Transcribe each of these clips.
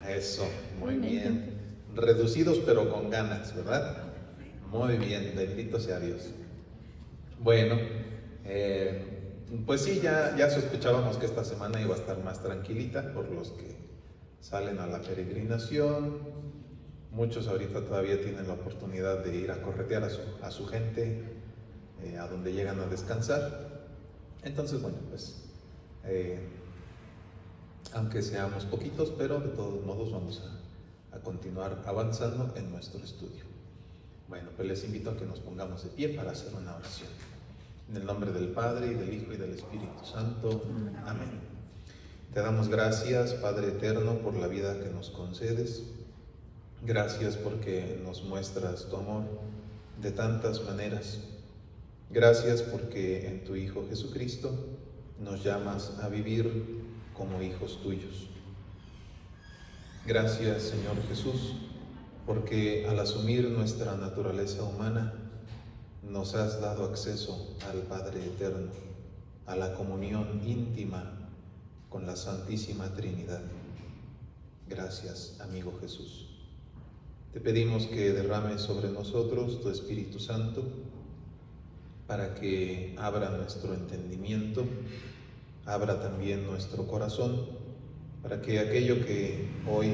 Eso, muy bien. Reducidos pero con ganas, ¿verdad? Muy bien, bendito sea Dios. Bueno, pues sí, ya sospechábamos que esta semana iba a estar más tranquilita por los que salen a la peregrinación. Muchos ahorita todavía tienen la oportunidad de ir a corretear a su gente, a donde llegan a descansar. Entonces, bueno, pues aunque seamos poquitos, pero de todos modos vamos a continuar avanzando en nuestro estudio. Bueno, pues les invito a que nos pongamos de pie para hacer una oración. En el nombre del Padre, y del Hijo, y del Espíritu Santo. Amén. Te damos gracias, Padre eterno, por la vida que nos concedes. Gracias porque nos muestras tu amor de tantas maneras. Gracias porque en tu Hijo Jesucristo nos llamas a vivir como hijos tuyos. Gracias, Señor Jesús, porque al asumir nuestra naturaleza humana, nos has dado acceso al Padre Eterno, a la comunión íntima con la Santísima Trinidad. Gracias, amigo Jesús. Te pedimos que derrames sobre nosotros tu Espíritu Santo para que abra nuestro entendimiento, abra también nuestro corazón, para que aquello que hoy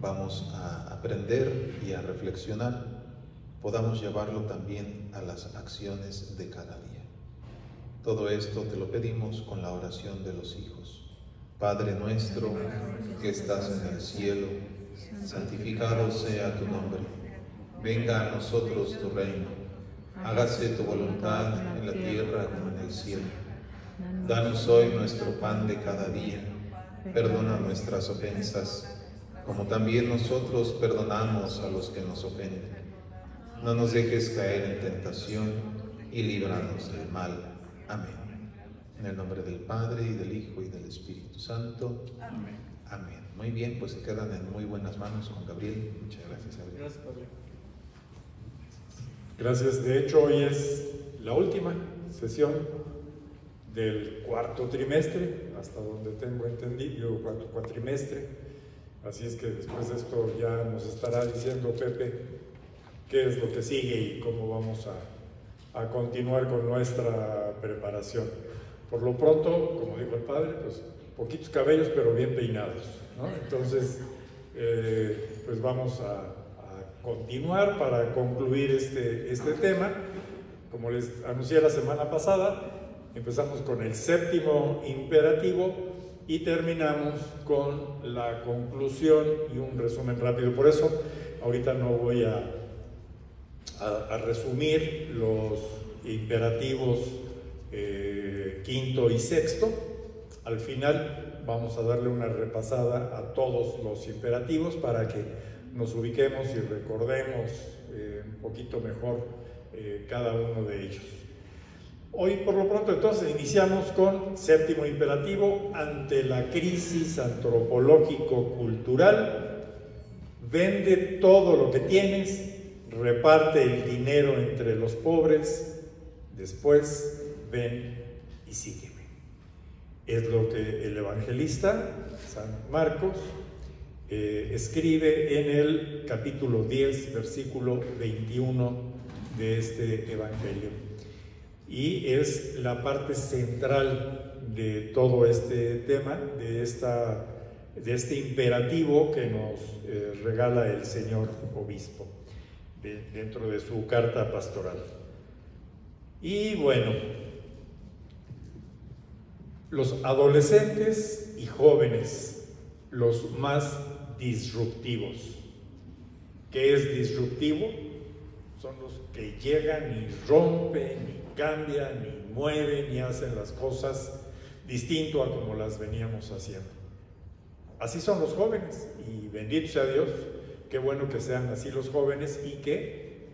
vamos a aprender y a reflexionar, podamos llevarlo también a las acciones de cada día. Todo esto te lo pedimos con la oración de los hijos. Padre nuestro que estás en el cielo, santificado sea tu nombre. Venga a nosotros tu reino. Hágase tu voluntad en la tierra como en el cielo. Danos hoy nuestro pan de cada día. Perdona nuestras ofensas, como también nosotros perdonamos a los que nos ofenden. No nos dejes caer en tentación y líbranos del mal. Amén. En el nombre del Padre, y del Hijo, y del Espíritu Santo. Amén. Amén. Muy bien, pues se quedan en muy buenas manos con Gabriel. Muchas gracias, Gabriel. Gracias, Padre. Gracias. De hecho, hoy es la última sesión del cuarto trimestre, hasta donde tengo entendido, cuarto cuatrimestre. Así es que después de esto ya nos estará diciendo Pepe qué es lo que sigue y cómo vamos a continuar con nuestra preparación. Por lo pronto, como dijo el padre, pues poquitos cabellos pero bien peinados, ¿no? Entonces, pues vamos a continuar para concluir este tema. Como les anuncié la semana pasada, empezamos con el séptimo imperativo y terminamos con la conclusión y un resumen rápido. Por eso, ahorita no voy a resumir los imperativos quinto y sexto. Al final vamos a darle una repasada a todos los imperativos para que nos ubiquemos y recordemos un poquito mejor cada uno de ellos. Hoy, por lo pronto, entonces iniciamos con séptimo imperativo. Ante la crisis antropológico-cultural, vende todo lo que tienes, reparte el dinero entre los pobres, después ven y sígueme. Es lo que el evangelista San Marcos escribe en el capítulo 10, versículo 21 de este evangelio. Y es la parte central de todo este tema, de este imperativo que nos regala el señor obispo dentro de su carta pastoral. Y bueno, los adolescentes y jóvenes, los más disruptivos. ¿Qué es disruptivo? Son los que llegan y rompen, y cambian, y mueven, y hacen las cosas distinto a como las veníamos haciendo. Así son los jóvenes, y bendito sea Dios, qué bueno que sean así los jóvenes, y que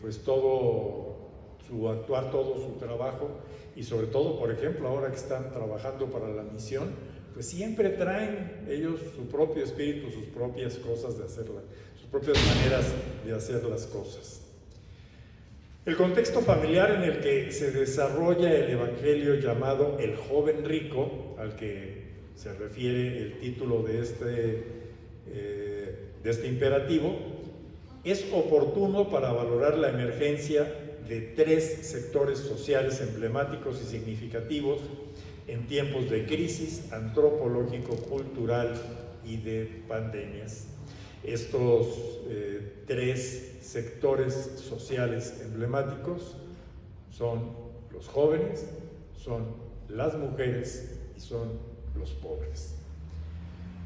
pues todo su actuar, todo su trabajo, y sobre todo, por ejemplo, ahora que están trabajando para la misión, pues siempre traen ellos su propio espíritu, sus propias cosas de hacerla, sus propias maneras de hacer las cosas. El contexto familiar en el que se desarrolla el evangelio llamado El joven rico, al que se refiere el título de este este imperativo, es oportuno para valorar la emergencia de 3 sectores sociales emblemáticos y significativos en tiempos de crisis antropológico, cultural y de pandemias. Estos 3 sectores sociales emblemáticos son los jóvenes, son las mujeres y son los pobres.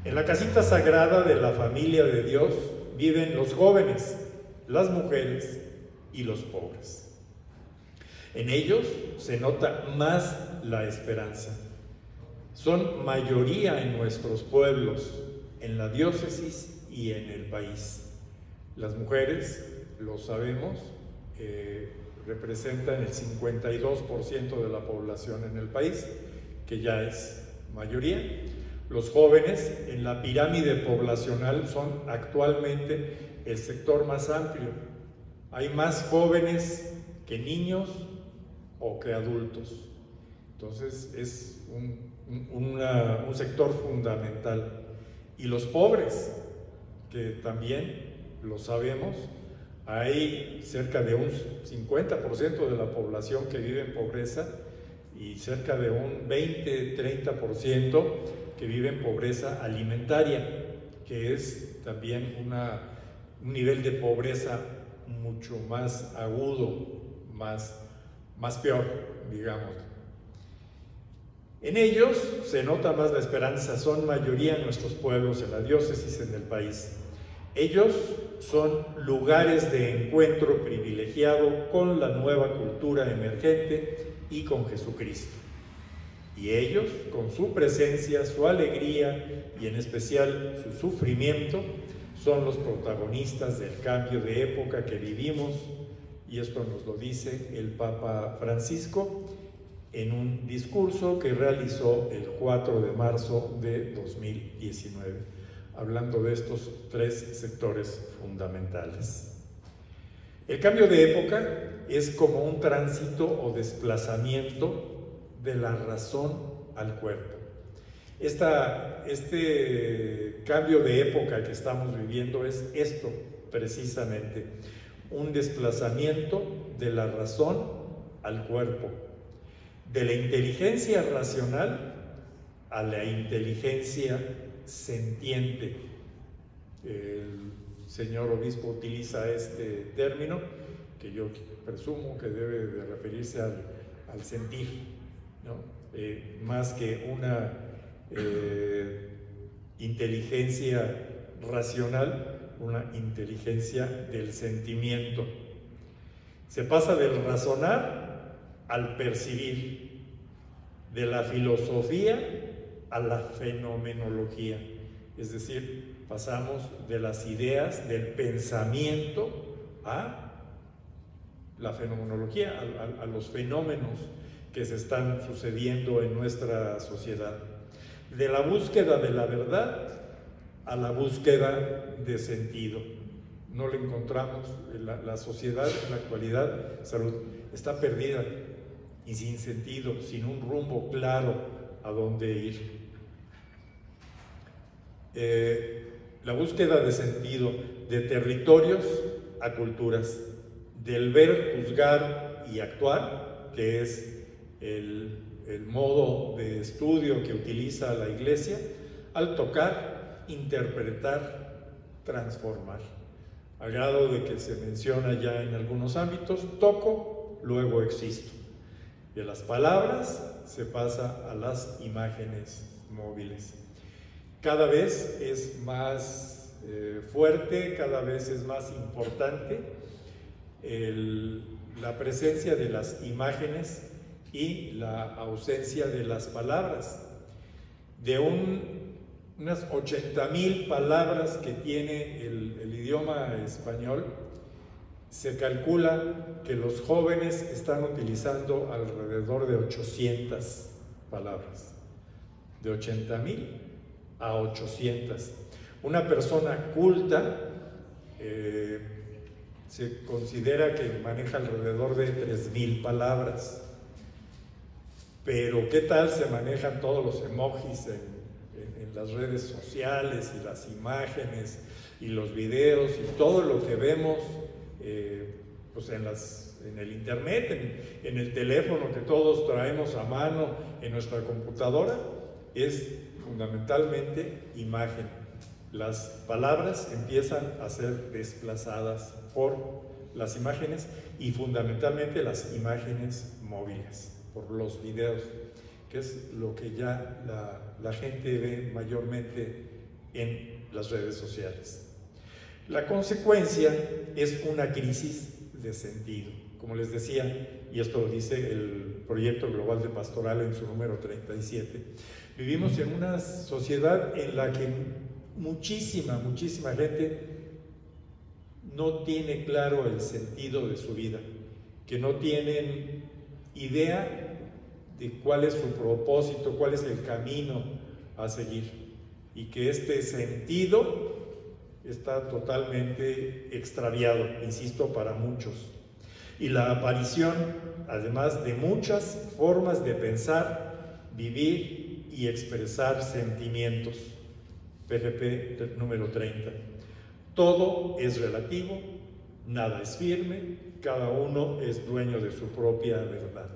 En la casita sagrada de la familia de Dios viven los jóvenes, las mujeres y los pobres. En ellos se nota más la esperanza. Son mayoría en nuestros pueblos, en la diócesis y en el país. Las mujeres, lo sabemos, representan el 52% de la población en el país, que ya es mayoría. Los jóvenes en la pirámide poblacional son actualmente el sector más amplio. Hay más jóvenes que niños o que adultos. Entonces es un sector fundamental. Y los pobres, que también lo sabemos, hay cerca de un 50% de la población que vive en pobreza y cerca de un 20-30% que vive en pobreza alimentaria, que es también un nivel de pobreza mucho más agudo, más peor, digamos. En ellos se nota más la esperanza, son mayoría en nuestros pueblos, en la diócesis, en el país. Ellos son lugares de encuentro privilegiado con la nueva cultura emergente y con Jesucristo. Y ellos, con su presencia, su alegría y en especial su sufrimiento, son los protagonistas del cambio de época que vivimos, y esto nos lo dice el Papa Francisco en un discurso que realizó el 4 de marzo de 2019, hablando de estos 3 sectores fundamentales. El cambio de época es como un tránsito o desplazamiento de la razón al cuerpo. Este cambio de época que estamos viviendo es esto, precisamente, un desplazamiento de la razón al cuerpo, de la inteligencia racional a la inteligencia sentiente. El señor obispo utiliza este término, que yo presumo que debe de referirse al sentir, ¿no? Más que una inteligencia racional, una inteligencia del sentimiento. Se pasa del razonar al percibir, de la filosofía a la fenomenología, es decir, pasamos de las ideas, del pensamiento a la fenomenología, a los fenómenos que se están sucediendo en nuestra sociedad, de la búsqueda de la verdad a la búsqueda de sentido. No lo encontramos. La sociedad en la actualidad, salud, está perdida y sin sentido, sin un rumbo claro a dónde ir. La búsqueda de sentido, de territorios a culturas, del ver, juzgar y actuar, que es el modo de estudio que utiliza la Iglesia, al tocar, interpretar, transformar, al grado de que se menciona ya en algunos ámbitos: toco, luego existo. De las palabras se pasa a las imágenes móviles. Cada vez es más fuerte, cada vez es más importante la presencia de las imágenes y la ausencia de las palabras. De unas 80,000 palabras que tiene el idioma español, se calcula que los jóvenes están utilizando alrededor de 800 palabras. De 80,000 a 800. Una persona culta se considera que maneja alrededor de 3,000 palabras. Pero ¿qué tal se manejan todos los emojis en las redes sociales y las imágenes y los videos y todo lo que vemos pues en el internet, en el teléfono que todos traemos a mano, en nuestra computadora, es fundamentalmente imagen. Las palabras empiezan a ser desplazadas por las imágenes y fundamentalmente las imágenes móviles, por los videos, que es lo que ya la gente ve mayormente en las redes sociales. La consecuencia es una crisis de sentido. Como les decía, y esto lo dice el Proyecto Global de Pastoral en su número 37, vivimos en una sociedad en la que muchísima gente no tiene claro el sentido de su vida, que no tienen idea de cuál es su propósito, cuál es el camino a seguir, y que este sentido está totalmente extraviado, insisto, para muchos. Y la aparición, además de muchas formas de pensar, vivir y expresar sentimientos. PGP número 30. Todo es relativo, nada es firme, cada uno es dueño de su propia verdad.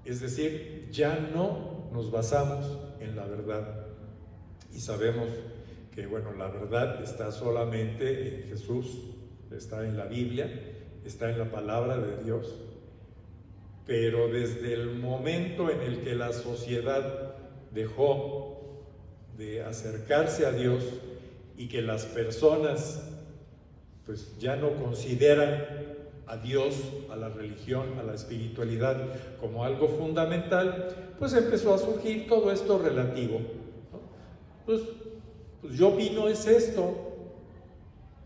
Es decir, ya no nos basamos en la verdad y sabemos que, bueno, la verdad está solamente en Jesús, está en la Biblia, está en la palabra de Dios. Pero desde el momento en el que la sociedad dejó de acercarse a Dios y que las personas pues ya no consideran a Dios, a la religión, a la espiritualidad como algo fundamental, pues empezó a surgir todo esto relativo, ¿no? Pues yo opino es esto,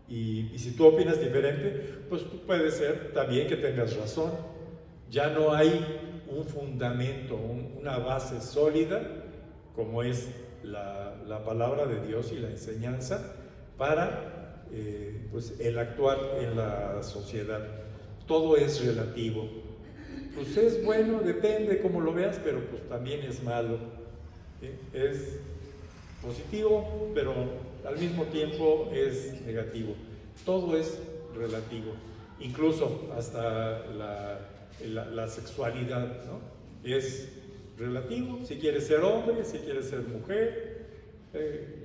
y si tú opinas diferente, pues tú puede ser también que tengas razón. Ya no hay un fundamento, una base sólida como es la palabra de Dios y la enseñanza para pues el actuar en la sociedad. Todo es relativo. Pues es bueno, depende cómo lo veas, pero pues también es malo. Es positivo, pero al mismo tiempo es negativo. Todo es relativo, incluso hasta la sexualidad, ¿no? Es relativo. Si quieres ser hombre, si quieres ser mujer,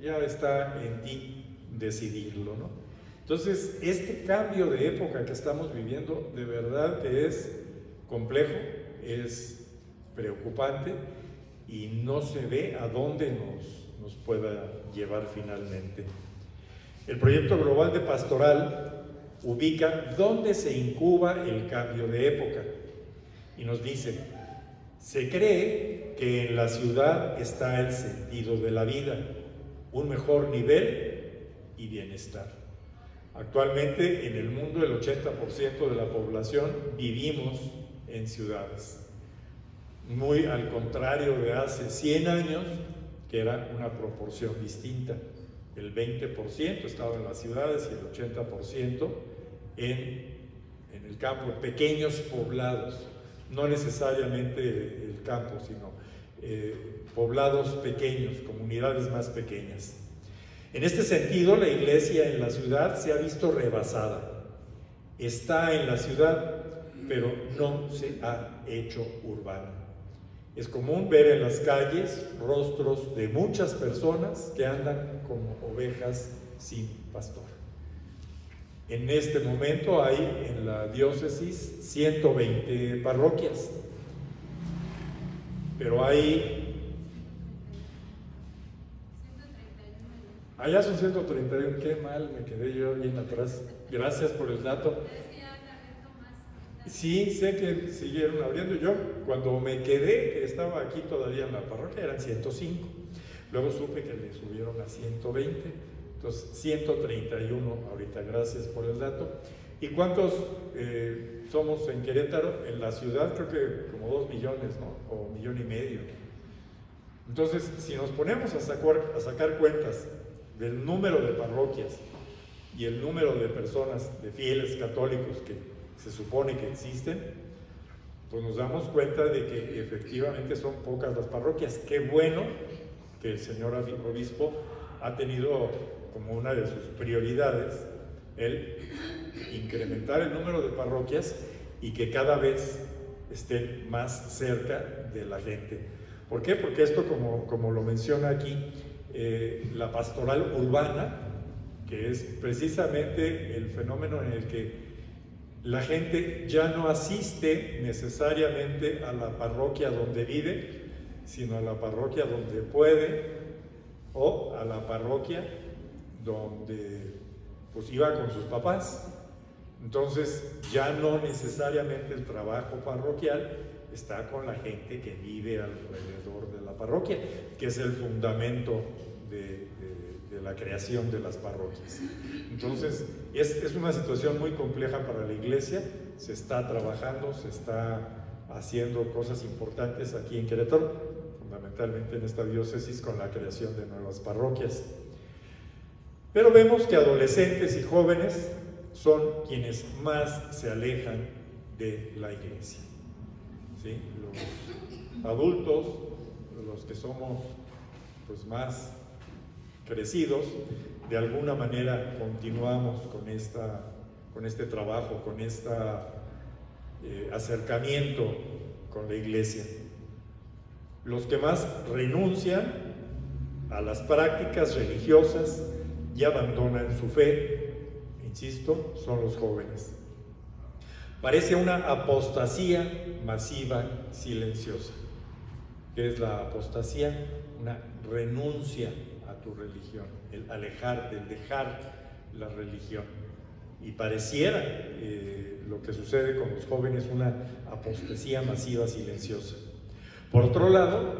ya está en ti decidirlo, ¿no? Entonces, este cambio de época que estamos viviendo, de verdad que es complejo, es preocupante y no se ve a dónde nos pueda llevar finalmente. El Proyecto Global de Pastoral ubica dónde se incuba el cambio de época y nos dice: se cree que en la ciudad está el sentido de la vida, un mejor nivel y bienestar. Actualmente en el mundo el 80% de la población vivimos en ciudades, muy al contrario de hace 100 años, que era una proporción distinta. El 20% estaba en las ciudades y el 80% en el campo, en pequeños poblados, no necesariamente el campo, sino poblados pequeños, comunidades más pequeñas. En este sentido, la iglesia en la ciudad se ha visto rebasada. Está en la ciudad, pero no se ha hecho urbana. Es común ver en las calles rostros de muchas personas que andan como ovejas sin pastor. En este momento hay en la diócesis 120 parroquias, pero hay... Allá son 131, qué mal, me quedé yo bien atrás. Gracias por el dato. Sí, sé que siguieron abriendo. Yo, cuando me quedé, que estaba aquí todavía en la parroquia, eran 105. Luego supe que le subieron a 120. Entonces, 131 ahorita. Gracias por el dato. ¿Y cuántos somos en Querétaro? En la ciudad creo que como 2 millones, ¿no? O 1,5 millones. Entonces, si nos ponemos a sacar cuentas del número de parroquias y el número de personas, de fieles católicos que se supone que existen, pues nos damos cuenta de que efectivamente son pocas las parroquias. Qué bueno que el señor obispo ha tenido como una de sus prioridades el incrementar el número de parroquias y que cada vez estén más cerca de la gente. ¿Por qué? Porque esto, como lo menciona aquí, la pastoral urbana, que es precisamente el fenómeno en el que la gente ya no asiste necesariamente a la parroquia donde vive, sino a la parroquia donde puede, o a la parroquia donde pues iba con sus papás. Entonces ya no necesariamente el trabajo parroquial está con la gente que vive alrededor de la parroquia, que es el fundamento de la creación de las parroquias. Entonces es una situación muy compleja para la Iglesia. Se está trabajando, se está haciendo cosas importantes aquí en Querétaro, fundamentalmente en esta diócesis, con la creación de nuevas parroquias. Pero vemos que adolescentes y jóvenes son quienes más se alejan de la Iglesia, ¿sí? Los adultos, los que somos pues más crecidos, de alguna manera continuamos con este trabajo, con este acercamiento con la Iglesia. Los que más renuncian a las prácticas religiosas y abandonan su fe, insisto, son los jóvenes. Parece una apostasía masiva, silenciosa. ¿Qué es la apostasía? Una renuncia a tu religión, el alejarte, el dejar la religión. Y pareciera lo que sucede con los jóvenes, una apostasía masiva, silenciosa. Por otro lado,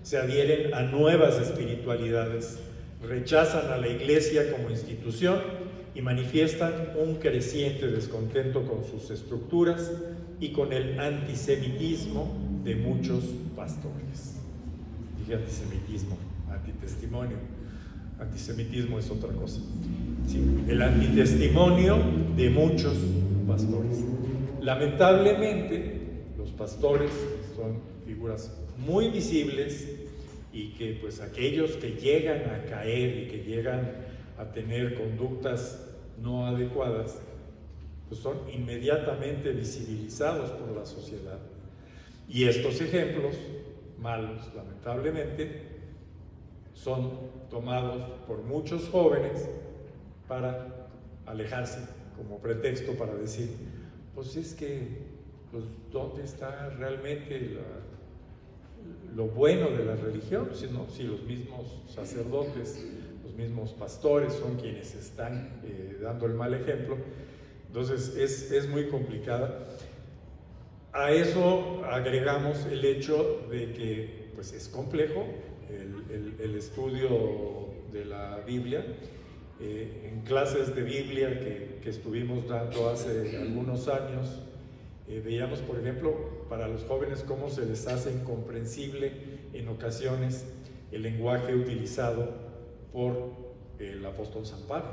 se adhieren a nuevas espiritualidades, rechazan a la Iglesia como institución y manifiestan un creciente descontento con sus estructuras y con el antisemitismo de muchos pastores. Dije antisemitismo, antitestimonio. Antisemitismo es otra cosa. Sí, el antitestimonio de muchos pastores. Lamentablemente, los pastores son figuras muy visibles y que pues aquellos que llegan a caer y que llegan a tener conductas no adecuadas, pues son inmediatamente visibilizados por la sociedad. Y estos ejemplos malos, lamentablemente, son tomados por muchos jóvenes para alejarse, como pretexto para decir, pues es que, pues, ¿dónde está realmente lo bueno de la religión? Si los mismos sacerdotes, los mismos pastores son quienes están dando el mal ejemplo. Entonces es muy complicada. A eso agregamos el hecho de que pues es complejo el estudio de la Biblia. En clases de Biblia que estuvimos dando hace algunos años, veíamos, por ejemplo, para los jóvenes cómo se les hace incomprensible en ocasiones el lenguaje utilizado por el apóstol San Pablo,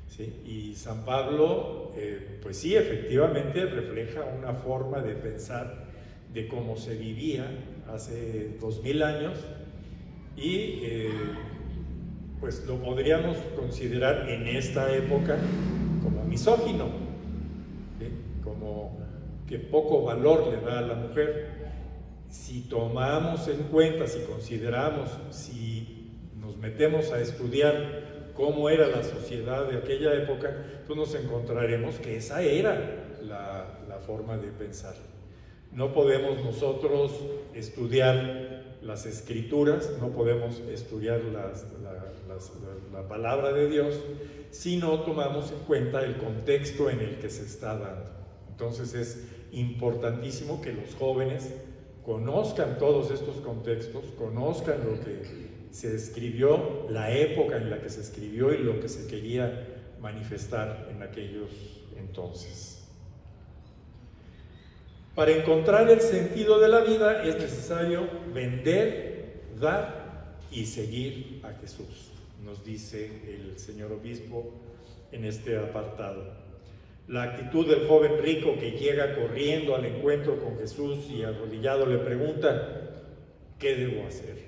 ¿sí? Y San Pablo, pues sí, efectivamente refleja una forma de pensar de cómo se vivía hace 2000 años y pues lo podríamos considerar en esta época como misógino, ¿sí? Como que poco valor le da a la mujer. Si tomamos en cuenta, si consideramos, si nos metemos a estudiar cómo era la sociedad de aquella época, pues nos encontraremos que esa era la forma de pensar. No podemos nosotros estudiar las escrituras, no podemos estudiar la palabra de Dios si no tomamos en cuenta el contexto en el que se está dando. Entonces es importantísimo que los jóvenes conozcan todos estos contextos, conozcan lo que se escribió, la época en la que se escribió y lo que se quería manifestar en aquellos entonces. Para encontrar el sentido de la vida es necesario vender, dar y seguir a Jesús, nos dice el señor obispo en este apartado. La actitud del joven rico que llega corriendo al encuentro con Jesús y arrodillado le pregunta, ¿qué debo hacer?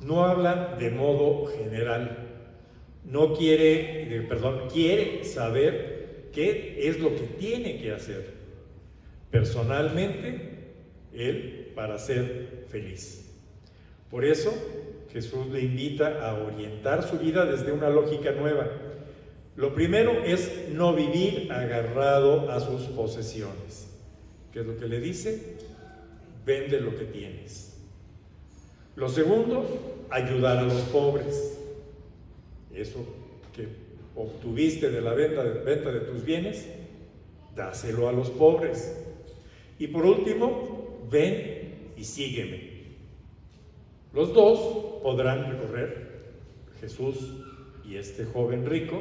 No habla de modo general. No quiere, quiere saber qué es lo que tiene que hacer personalmente él para ser feliz. Por eso Jesús le invita a orientar su vida desde una lógica nueva. Lo primero es no vivir agarrado a sus posesiones. ¿Qué es lo que le dice? Vende lo que tienes. Lo segundo, ayudar a los pobres. Eso que obtuviste de la venta de tus bienes, dáselo a los pobres. Y por último, ven y sígueme. Los dos podrán recorrer, Jesús y este joven rico,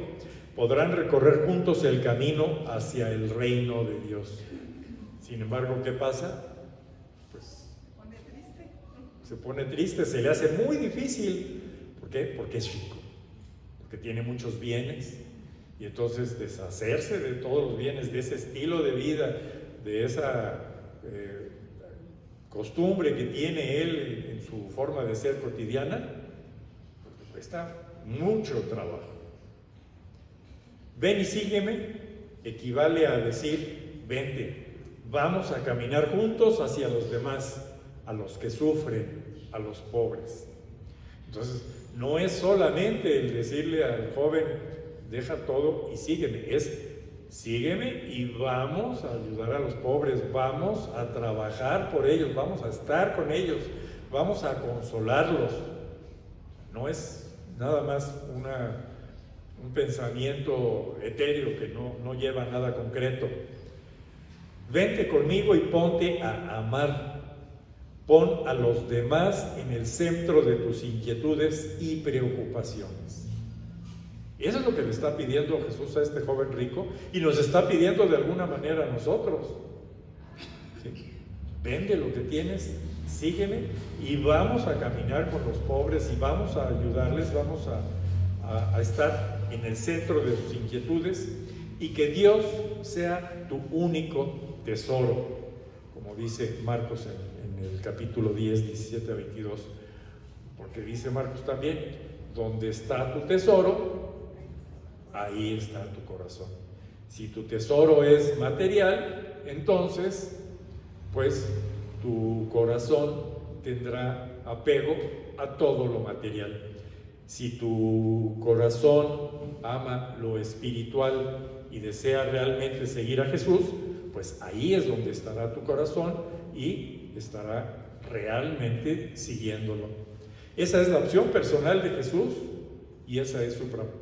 podrán recorrer juntos el camino hacia el reino de Dios. Sin embargo, ¿qué pasa? Pues se pone triste, se le hace muy difícil. ¿Por qué? Porque es rico, porque tiene muchos bienes, y entonces deshacerse de todos los bienes, de ese estilo de vida, de esa costumbre que tiene él en su forma de ser cotidiana, pues cuesta mucho trabajo. Ven y sígueme equivale a decir, vente, vamos a caminar juntos hacia los demás, a los que sufren, a los pobres. Entonces, no es solamente el decirle al joven, deja todo y sígueme, es sígueme y vamos a ayudar a los pobres, vamos a trabajar por ellos, vamos a estar con ellos, vamos a consolarlos. No es nada más un pensamiento etéreo que no lleva a nada concreto. Vente conmigo y ponte a amar. Pon a los demás en el centro de tus inquietudes y preocupaciones. Eso es lo que le está pidiendo Jesús a este joven rico y nos está pidiendo de alguna manera a nosotros. ¿Sí? Vende lo que tienes, sígueme y vamos a caminar con los pobres y vamos a ayudarles, vamos a estar en el centro de sus inquietudes y que Dios sea tu único tesoro, como dice Marcos en el capítulo 10, 17 a 22, porque dice Marcos también, donde está tu tesoro, ahí está tu corazón. Si tu tesoro es material, entonces, pues tu corazón tendrá apego a todo lo material. Si tu corazón ama lo espiritual y desea realmente seguir a Jesús, pues ahí es donde estará tu corazón y estará realmente siguiéndolo. Esa es la opción personal de Jesús y esa es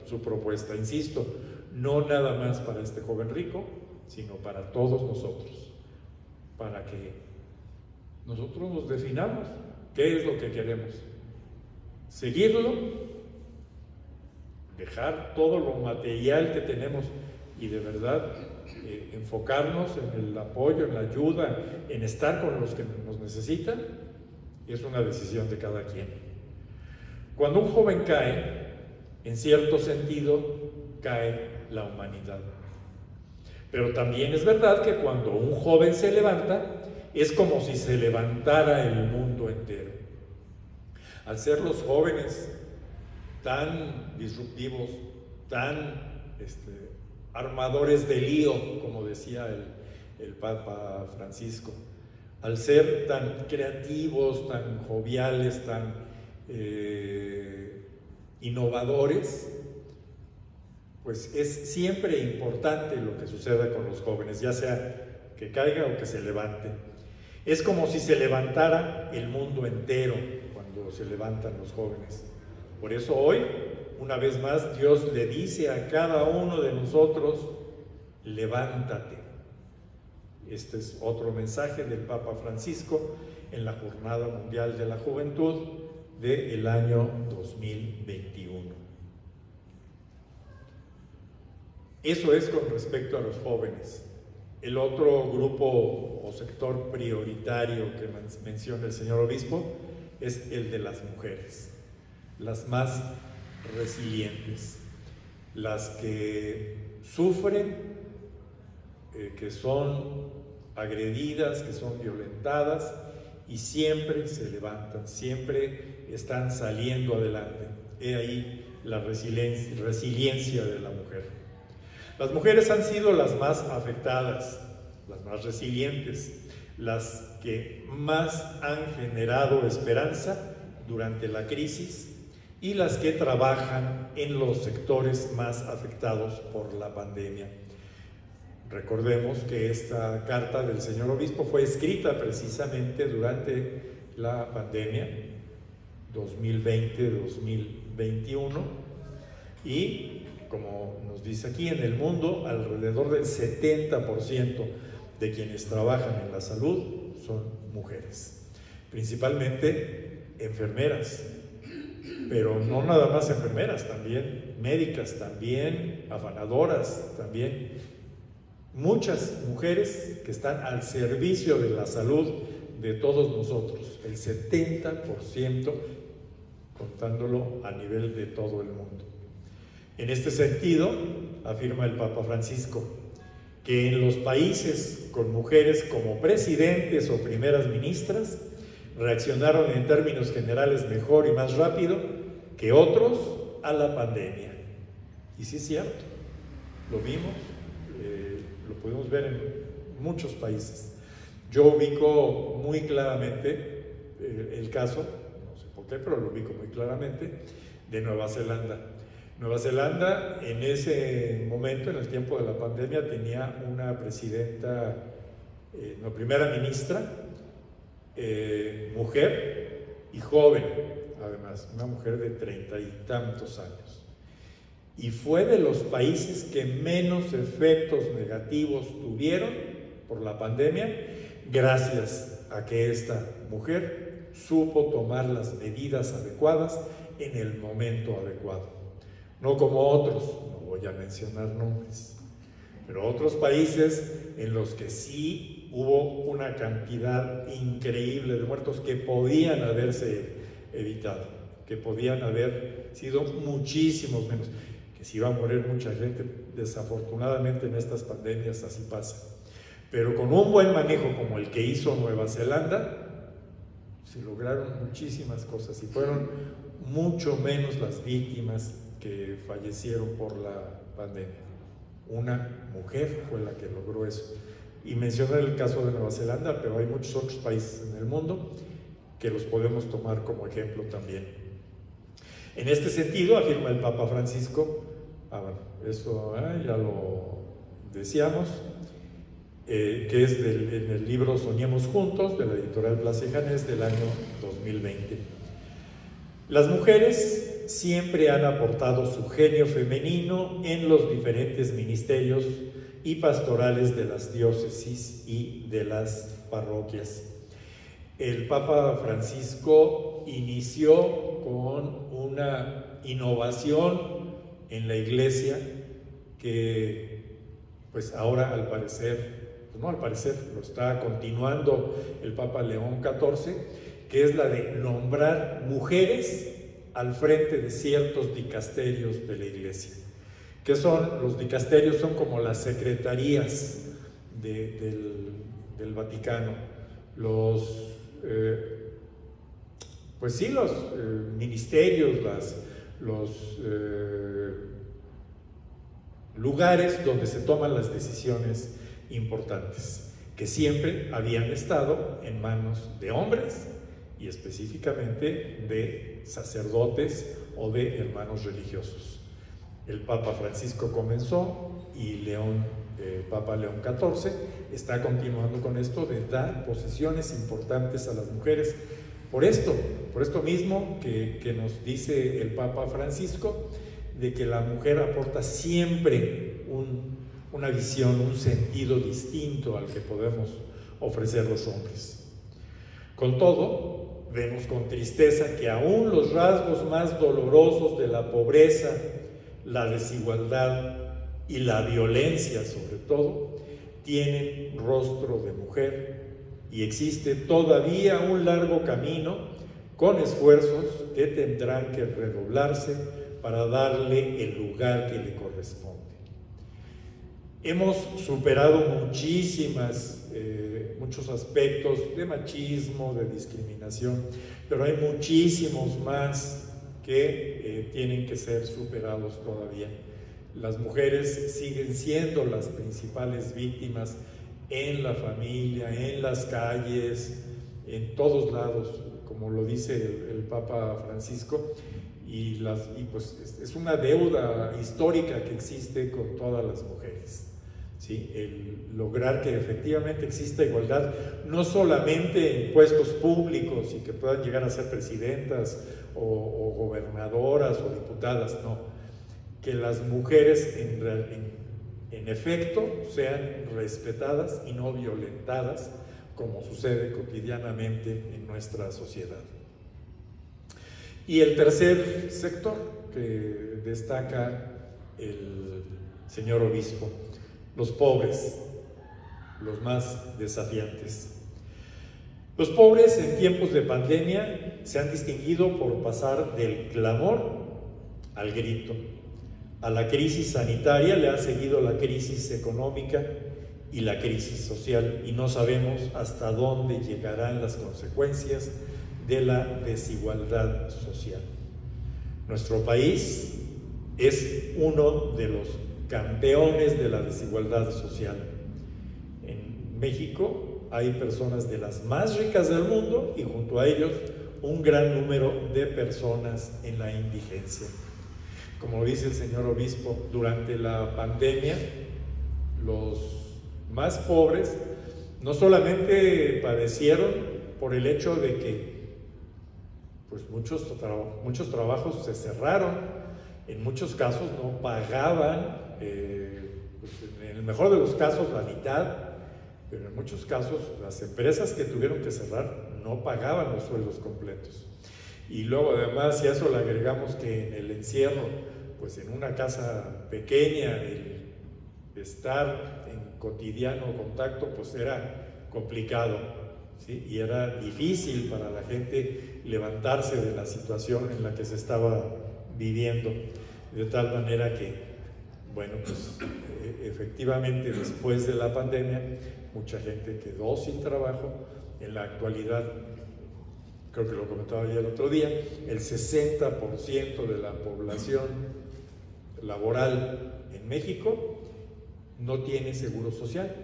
su propuesta. Insisto, no nada más para este joven rico, sino para todos nosotros, para que nosotros nos definamos qué es lo que queremos. Seguirlo, dejar todo lo material que tenemos y de verdad enfocarnos en el apoyo, en la ayuda, en estar con los que nos necesitan, es una decisión de cada quien. Cuando un joven cae, en cierto sentido, cae la humanidad. Pero también es verdad que cuando un joven se levanta, es como si se levantara el mundo entero. Al ser los jóvenes tan disruptivos, tan armadores de lío, como decía el Papa Francisco, al ser tan creativos, tan joviales, tan innovadores, pues es siempre importante lo que suceda con los jóvenes, ya sea que caiga o que se levante. Es como si se levantara el mundo entero cuando se levantan los jóvenes. Por eso hoy, una vez más, Dios le dice a cada uno de nosotros, levántate. Este es otro mensaje del Papa Francisco en la Jornada Mundial de la Juventud del año 2021. Eso es con respecto a los jóvenes. El otro grupo o sector prioritario que menciona el señor obispo es el de las mujeres, las más resilientes, las que sufren, que son agredidas, que son violentadas y siempre se levantan, siempre están saliendo adelante. He ahí la resiliencia de la mujer. Las mujeres han sido las más afectadas, las más resilientes, las que más han generado esperanza durante la crisis y las que trabajan en los sectores más afectados por la pandemia. Recordemos que esta carta del señor obispo fue escrita precisamente durante la pandemia 2020-2021 y, como nos dice aquí, en el mundo alrededor del 70% de quienes trabajan en la salud son mujeres, principalmente enfermeras, pero no nada más enfermeras, también médicas, también afanadoras, también muchas mujeres que están al servicio de la salud de todos nosotros, el 70%, contándolo a nivel de todo el mundo. En este sentido, afirma el Papa Francisco, que en los países con mujeres como presidentes o primeras ministras reaccionaron en términos generales mejor y más rápido que otros a la pandemia. Y sí es cierto, lo vimos, lo pudimos ver en muchos países. Yo ubico muy claramente el caso, no sé por qué, pero lo ubico muy claramente, de Nueva Zelanda. Nueva Zelanda en ese momento, en el tiempo de la pandemia, tenía una presidenta, no, primera ministra, mujer y joven, además, una mujer de 30 y tantos años. Y fue de los países que menos efectos negativos tuvieron por la pandemia, gracias a que esta mujer supo tomar las medidas adecuadas en el momento adecuado. No como otros, no voy a mencionar nombres, pero otros países en los que sí hubo una cantidad increíble de muertos que podían haberse evitado, que podían haber sido muchísimos menos, que se iba a morir mucha gente, desafortunadamente en estas pandemias así pasa. Pero con un buen manejo como el que hizo Nueva Zelanda, se lograron muchísimas cosas y fueron mucho menos las víctimas que fallecieron por la pandemia. Una mujer fue la que logró eso. Y mencioné el caso de Nueva Zelanda, pero hay muchos otros países en el mundo que los podemos tomar como ejemplo también. En este sentido, afirma el Papa Francisco, eso ya lo decíamos, que es en el libro Soñemos Juntos, de la editorial Blas y Janés del año 2020. Las mujeres siempre han aportado su genio femenino en los diferentes ministerios y pastorales de las diócesis y de las parroquias. El Papa Francisco inició con una innovación en la Iglesia que, pues ahora al parecer, pues no al parecer, lo está continuando el Papa León XIV, que es la de nombrar mujeres al frente de ciertos dicasterios de la Iglesia. ¿Qué son? Los dicasterios son como las secretarías del Vaticano, los ministerios, los lugares donde se toman las decisiones importantes, que siempre habían estado en manos de hombres y específicamente de sacerdotes o de hermanos religiosos. El Papa Francisco comenzó y Papa León XIV está continuando con esto de dar posiciones importantes a las mujeres. Por esto mismo que nos dice el Papa Francisco, de que la mujer aporta siempre una visión, un sentido distinto al que podemos ofrecer los hombres. Con todo, vemos con tristeza que aún los rasgos más dolorosos de la pobreza, la desigualdad y la violencia sobre todo, tienen rostro de mujer y existe todavía un largo camino con esfuerzos que tendrán que redoblarse para darle el lugar que le corresponde. Hemos superado muchos aspectos de machismo, de discriminación, pero hay muchísimos más que tienen que ser superados todavía. Las mujeres siguen siendo las principales víctimas en la familia, en las calles, en todos lados, como lo dice el Papa Francisco, y pues es una deuda histórica que existe con todas las mujeres. ¿Sí? El lograr que efectivamente exista igualdad, no solamente en puestos públicos y que puedan llegar a ser presidentas o gobernadoras o diputadas, no, que las mujeres en efecto sean respetadas y no violentadas, como sucede cotidianamente en nuestra sociedad. Y el tercer sector que destaca el señor obispo: los pobres, los más desafiantes. Los pobres en tiempos de pandemia se han distinguido por pasar del clamor al grito. A la crisis sanitaria le ha seguido la crisis económica y la crisis social, y no sabemos hasta dónde llegarán las consecuencias de la desigualdad social. Nuestro país es uno de los campeones de la desigualdad social. En México hay personas de las más ricas del mundo y junto a ellos un gran número de personas en la indigencia. Como dice el señor obispo, durante la pandemia los más pobres no solamente padecieron por el hecho de que pues muchos trabajos se cerraron, en muchos casos no pagaban, pues en el mejor de los casos la mitad, pero en muchos casos las empresas que tuvieron que cerrar no pagaban los sueldos completos. Y luego además, si a eso le agregamos que en el encierro, pues en una casa pequeña, el estar en cotidiano contacto pues era complicado, ¿sí? Y era difícil para la gente levantarse de la situación en la que se estaba viviendo, de tal manera que, bueno, pues efectivamente después de la pandemia mucha gente quedó sin trabajo. En la actualidad, creo que lo comentaba ya el otro día, el 60% de la población laboral en México no tiene seguro social,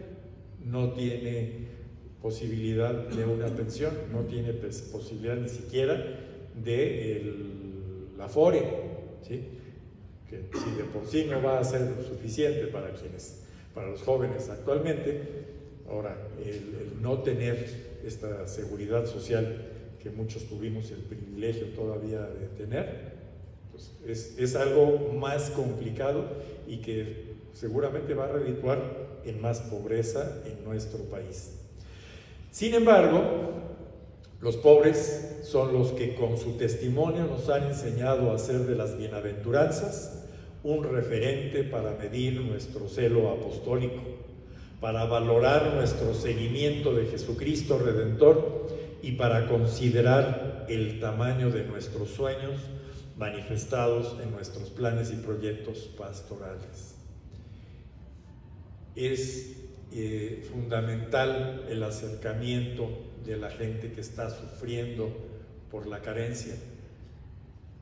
no tiene posibilidad de una pensión, no tiene posibilidad ni siquiera de la Afore, ¿sí? Que si de por sí no va a ser suficiente para los jóvenes actualmente, ahora el no tener esta seguridad social que muchos tuvimos el privilegio todavía de tener, pues es algo más complicado y que seguramente va a redituar en más pobreza en nuestro país. Sin embargo, los pobres son los que con su testimonio nos han enseñado a hacer de las bienaventuranzas un referente para medir nuestro celo apostólico, para valorar nuestro seguimiento de Jesucristo Redentor y para considerar el tamaño de nuestros sueños manifestados en nuestros planes y proyectos pastorales. Es fundamental el acercamiento de la gente que está sufriendo por la carencia,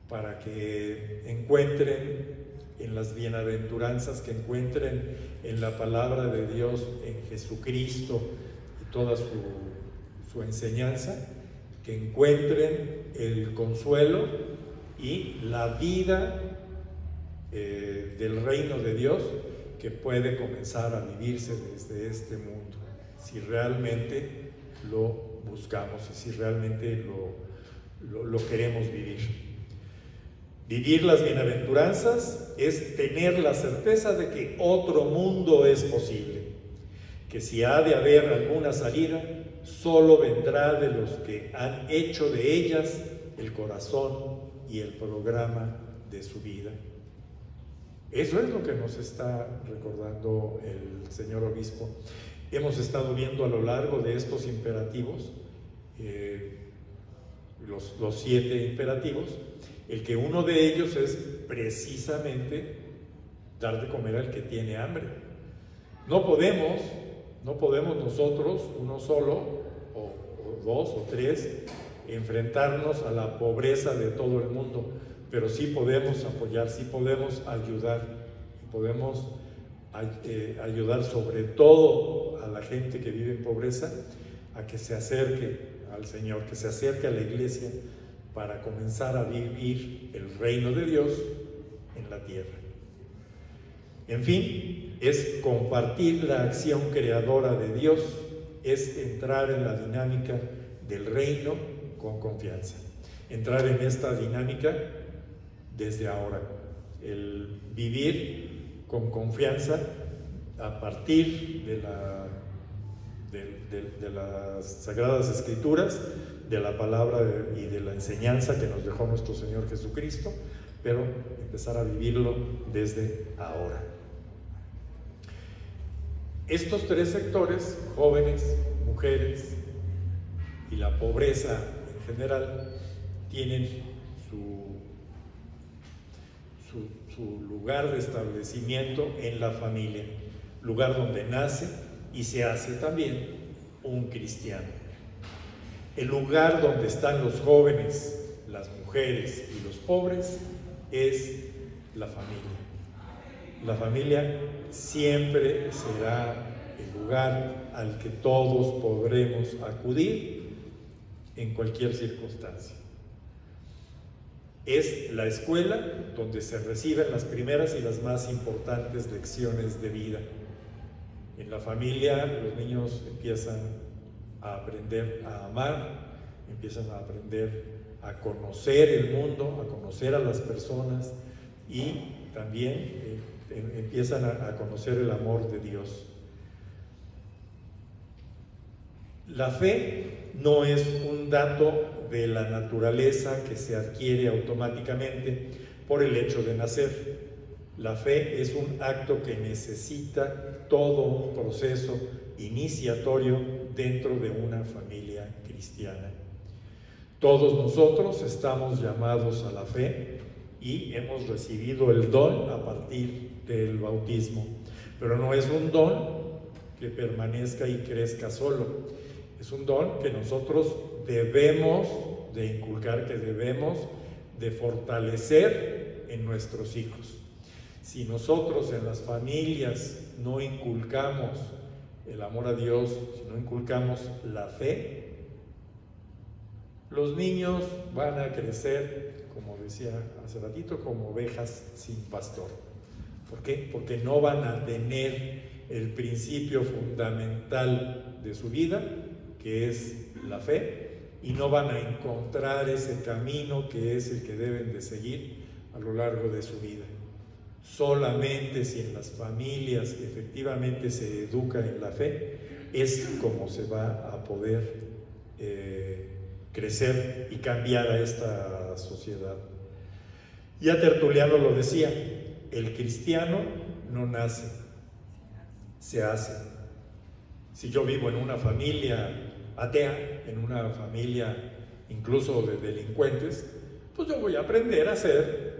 para que encuentren en las bienaventuranzas, que encuentren en la palabra de Dios, en Jesucristo y toda su enseñanza, que encuentren el consuelo y la vida del reino de Dios que puede comenzar a vivirse desde este mundo, si realmente lo buscamos y si realmente lo queremos vivir. Vivir las bienaventuranzas es tener la certeza de que otro mundo es posible, que si ha de haber alguna salida, solo vendrá de los que han hecho de ellas el corazón y el programa de su vida. Eso es lo que nos está recordando el señor obispo. Hemos estado viendo a lo largo de estos imperativos, los 7 imperativos, el que uno de ellos es precisamente dar de comer al que tiene hambre. No podemos nosotros, uno solo, o dos o tres, enfrentarnos a la pobreza de todo el mundo, pero sí podemos apoyar, sí podemos ayudar, y podemos ayudar sobre todo a la gente que vive en pobreza a que se acerque al Señor, que se acerque a la iglesia para comenzar a vivir el reino de Dios en la tierra. En fin, es compartir la acción creadora de Dios, es entrar en la dinámica del reino con confianza. Entrar en esta dinámica desde ahora. El vivir con confianza a partir de las Sagradas Escrituras, de la palabra y de la enseñanza que nos dejó nuestro Señor Jesucristo, pero empezar a vivirlo desde ahora. Estos tres sectores, jóvenes, mujeres y la pobreza en general, tienen su lugar de establecimiento en la familia, lugar donde nace y se hace también un cristiano. El lugar donde están los jóvenes, las mujeres y los pobres es la familia. La familia siempre será el lugar al que todos podremos acudir en cualquier circunstancia. Es la escuela donde se reciben las primeras y las más importantes lecciones de vida. En la familia los niños empiezan a aprender a amar, empiezan a aprender a conocer el mundo, a conocer a las personas y también empiezan a conocer el amor de Dios. La fe no es un dato de la naturaleza que se adquiere automáticamente por el hecho de nacer. La fe es un acto que necesita todo un proceso iniciatorio dentro de una familia cristiana. Todos nosotros estamos llamados a la fe y hemos recibido el don a partir del bautismo, pero no es un don que permanezca y crezca solo. Es un don que nosotros debemos de inculcar, que debemos de fortalecer en nuestros hijos. Si nosotros en las familias no inculcamos el amor a Dios, si no inculcamos la fe, los niños van a crecer, como decía hace ratito, como ovejas sin pastor. ¿Por qué? Porque no van a tener el principio fundamental de su vida, que es la fe, y no van a encontrar ese camino que es el que deben de seguir a lo largo de su vida. Solamente si en las familias efectivamente se educa en la fe, es como se va a poder crecer y cambiar a esta sociedad. Ya Tertuliano lo decía, el cristiano no nace, se hace. Si yo vivo en una familia atea, en una familia incluso de delincuentes, pues yo voy a aprender a ser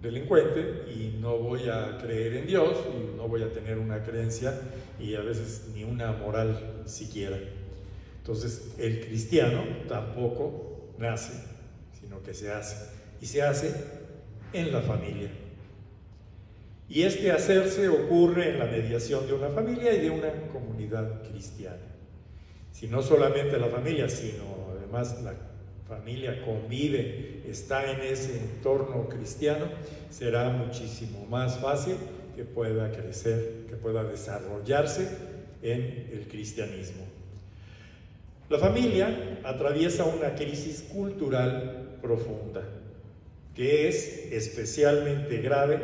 delincuente y no voy a creer en Dios y no voy a tener una creencia y a veces ni una moral siquiera. Entonces el cristiano tampoco nace, sino que se hace, y se hace en la familia. Y este hacerse ocurre en la mediación de una familia y de una comunidad cristiana. Si no solamente la familia, sino además la familia convive, está en ese entorno cristiano, será muchísimo más fácil que pueda crecer, que pueda desarrollarse en el cristianismo. La familia atraviesa una crisis cultural profunda, que es especialmente grave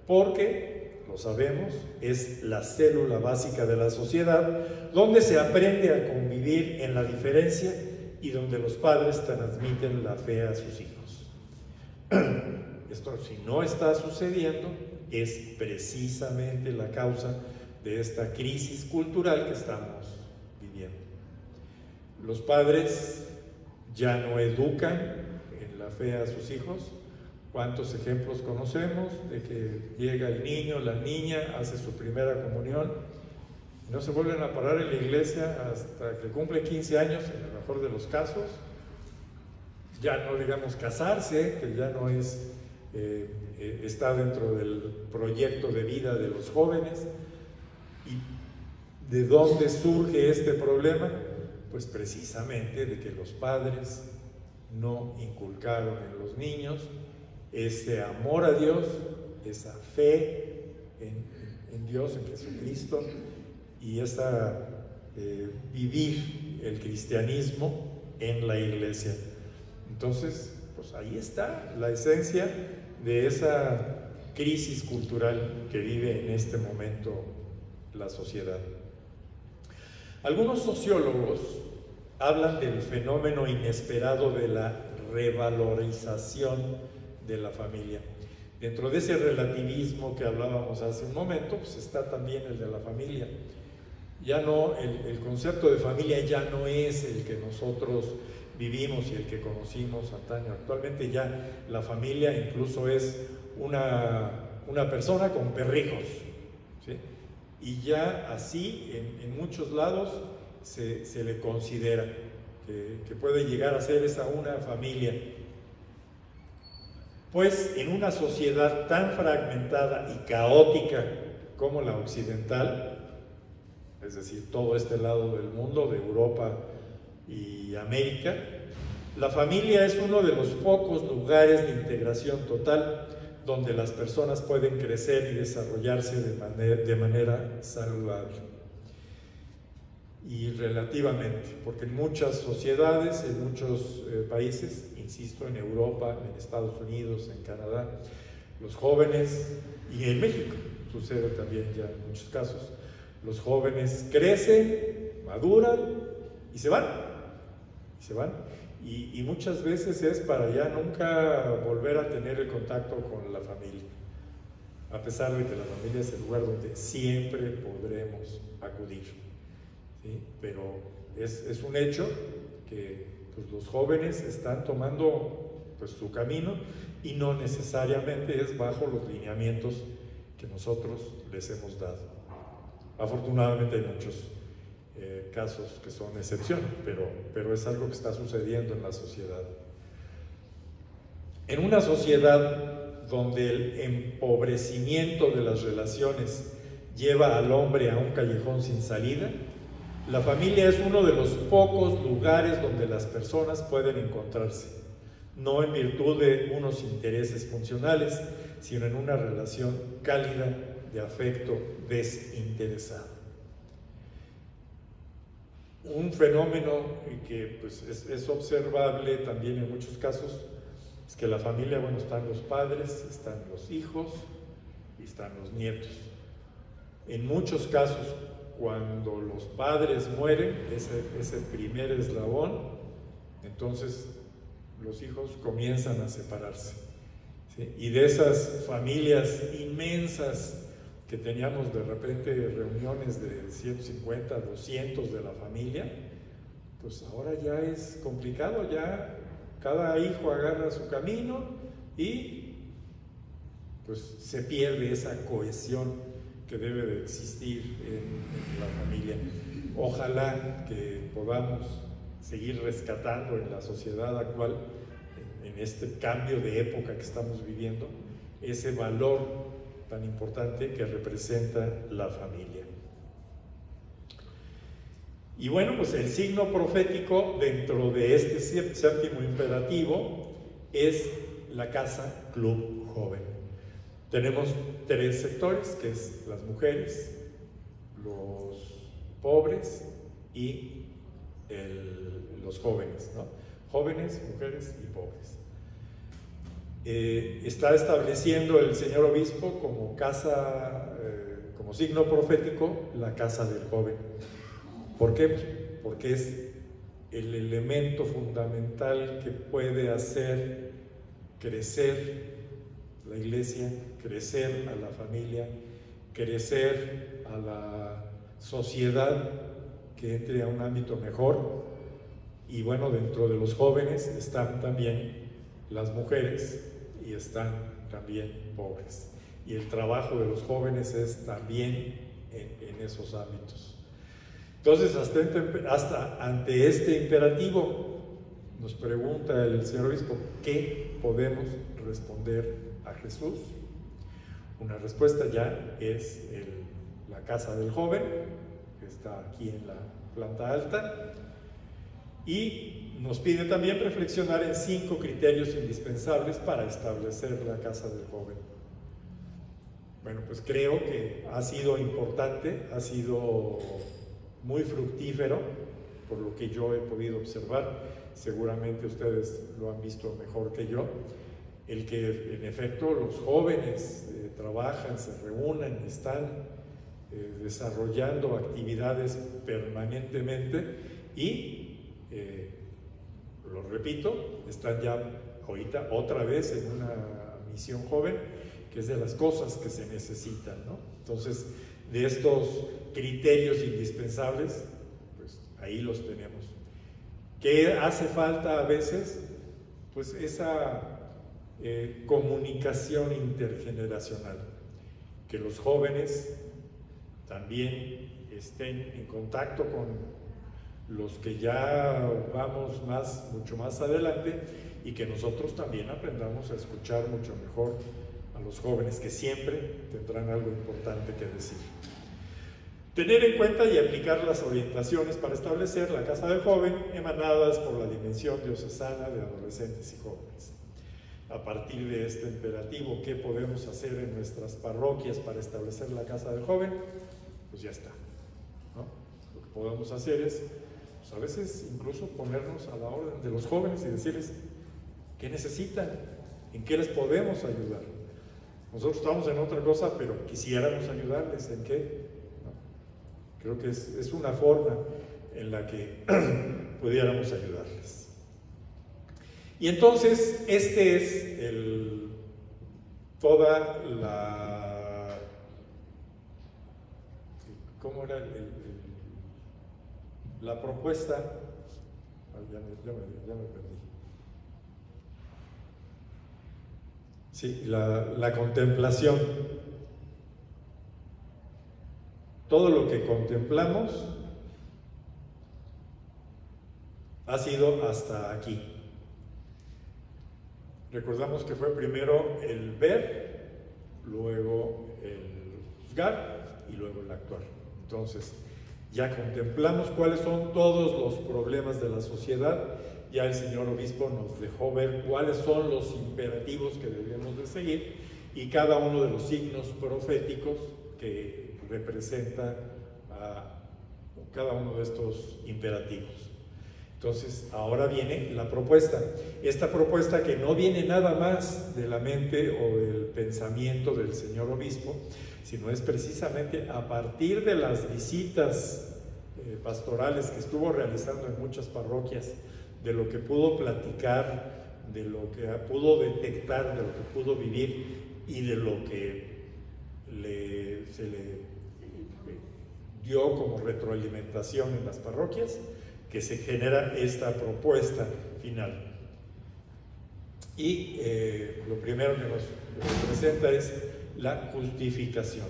porque, lo sabemos, es la célula básica de la sociedad, donde se aprende a convivir en la diferencia y donde los padres transmiten la fe a sus hijos. Esto, si no está sucediendo, es precisamente la causa de esta crisis cultural que estamos viviendo. Los padres ya no educan en la fe a sus hijos. ¿Cuántos ejemplos conocemos de que llega el niño, la niña, hace su primera comunión no se vuelven a parar en la iglesia hasta que cumple 15 años, en el mejor de los casos. Ya no digamos casarse, que ya no es, está dentro del proyecto de vida de los jóvenes. ¿Y de dónde surge este problema? Pues precisamente de que los padres no inculcaron en los niños ese amor a Dios, esa fe en Dios, en Jesucristo, y esa vivir el cristianismo en la iglesia. Entonces, pues ahí está la esencia de esa crisis cultural que vive en este momento la sociedad. Algunos sociólogos hablan del fenómeno inesperado de la revalorización de la familia. Dentro de ese relativismo que hablábamos hace un momento, pues está también el de la familia. Ya no, el concepto de familia ya no es el que nosotros vivimos y el que conocimos antaño. Actualmente ya la familia incluso es una persona con perrijos, ¿sí? Y ya así en muchos lados se le considera que puede llegar a ser esa una familia. Pues en una sociedad tan fragmentada y caótica como la occidental, es decir, todo este lado del mundo, de Europa y América, la familia es uno de los pocos lugares de integración total donde las personas pueden crecer y desarrollarse de manera saludable. Y relativamente, porque en muchas sociedades, en muchos países, insisto, en Europa, en Estados Unidos, en Canadá, los jóvenes, y en México sucede también ya en muchos casos, los jóvenes crecen, maduran y se van. Y muchas veces es para ya nunca volver a tener el contacto con la familia, a pesar de que la familia es el lugar donde siempre podremos acudir, ¿sí? Pero es un hecho que pues, los jóvenes están tomando pues, su camino y no necesariamente es bajo los lineamientos que nosotros les hemos dado. Afortunadamente hay muchos casos que son excepción, pero es algo que está sucediendo en la sociedad. En una sociedad donde el empobrecimiento de las relaciones lleva al hombre a un callejón sin salida, la familia es uno de los pocos lugares donde las personas pueden encontrarse, no en virtud de unos intereses funcionales, sino en una relación cálida de afecto desinteresado. Un fenómeno que pues, es observable también en muchos casos es que la familia, bueno, están los padres, están los hijos y están los nietos. En muchos casos, cuando los padres mueren, ese primer eslabón, entonces los hijos comienzan a separarse, ¿sí? Y de esas familias inmensas que teníamos de repente reuniones de 150, 200 de la familia, pues ahora ya es complicado, ya cada hijo agarra su camino y pues se pierde esa cohesión que debe de existir en la familia. Ojalá que podamos seguir rescatando en la sociedad actual, en este cambio de época que estamos viviendo, ese valor tan importante que representa la familia. Y bueno, pues el signo profético dentro de este séptimo imperativo es la casa club joven. Tenemos tres sectores, que es las mujeres, los pobres y los jóvenes, ¿no? Jóvenes, mujeres y pobres. Está estableciendo el señor obispo como casa, como signo profético, la casa del joven. ¿Por qué? Porque es el elemento fundamental que puede hacer crecer la iglesia, crecer a la familia, crecer a la sociedad, que entre a un ámbito mejor. Y bueno, dentro de los jóvenes están también las mujeres y están también pobres. Y el trabajo de los jóvenes es también en esos ámbitos. Entonces, hasta ante este imperativo, nos pregunta el señor obispo, ¿qué podemos responder a Jesús? Una respuesta ya es la casa del joven, que está aquí en la planta alta, y nos pide también reflexionar en 5 criterios indispensables para establecer la casa del joven. Bueno, pues creo que ha sido importante, ha sido muy fructífero, por lo que yo he podido observar. Seguramente ustedes lo han visto mejor que yo, el que en efecto los jóvenes trabajan, se reúnen, están desarrollando actividades permanentemente y, lo repito, están ya ahorita otra vez en una misión joven, que es de las cosas que se necesitan, ¿no? Entonces, de estos criterios indispensables, pues ahí los tenemos. ¿Qué hace falta a veces? Pues esa comunicación intergeneracional, que los jóvenes también estén en contacto con los que ya vamos mucho más adelante, y que nosotros también aprendamos a escuchar mucho mejor a los jóvenes, que siempre tendrán algo importante que decir. Tener en cuenta y aplicar las orientaciones para establecer la casa del joven emanadas por la dimensión diocesana de adolescentes y jóvenes. A partir de este imperativo, ¿qué podemos hacer en nuestras parroquias para establecer la casa del joven? Pues ya está, ¿no? Lo que podemos hacer es, pues a veces incluso ponernos a la orden de los jóvenes y decirles qué necesitan, en qué les podemos ayudar. Nosotros estamos en otra cosa, pero quisiéramos ayudarles, ¿en qué? ¿No? Creo que es una forma en la que pudiéramos ayudarles. Y entonces, este es toda la... ¿Cómo era la propuesta? Ya me perdí. Sí, la contemplación. Todo lo que contemplamos ha sido hasta aquí. Recordamos que fue primero el ver, luego el juzgar y luego el actuar. Entonces, ya contemplamos cuáles son todos los problemas de la sociedad. Ya el señor obispo nos dejó ver cuáles son los imperativos que debemos de seguir y cada uno de los signos proféticos que representa a cada uno de estos imperativos. Entonces, ahora viene la propuesta. Esta propuesta que no viene nada más de la mente o del pensamiento del señor obispo, sino es precisamente a partir de las visitas pastorales que estuvo realizando en muchas parroquias, de lo que pudo platicar, de lo que pudo detectar, de lo que pudo vivir y de lo que se le dio como retroalimentación en las parroquias, que se genera esta propuesta final. Y lo primero que nos presenta es la justificación.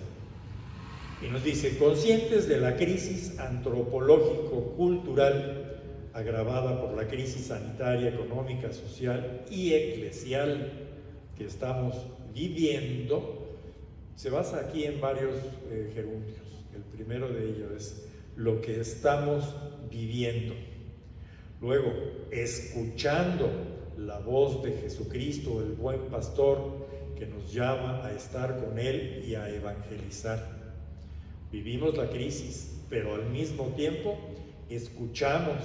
Y nos dice, conscientes de la crisis antropológico-cultural agravada por la crisis sanitaria, económica, social y eclesial que estamos viviendo, se basa aquí en varios gerundios. El primero de ellos es lo que estamos viviendo. Luego, escuchando la voz de Jesucristo, el buen pastor, que nos llama a estar con Él y a evangelizar. Vivimos la crisis, pero al mismo tiempo escuchamos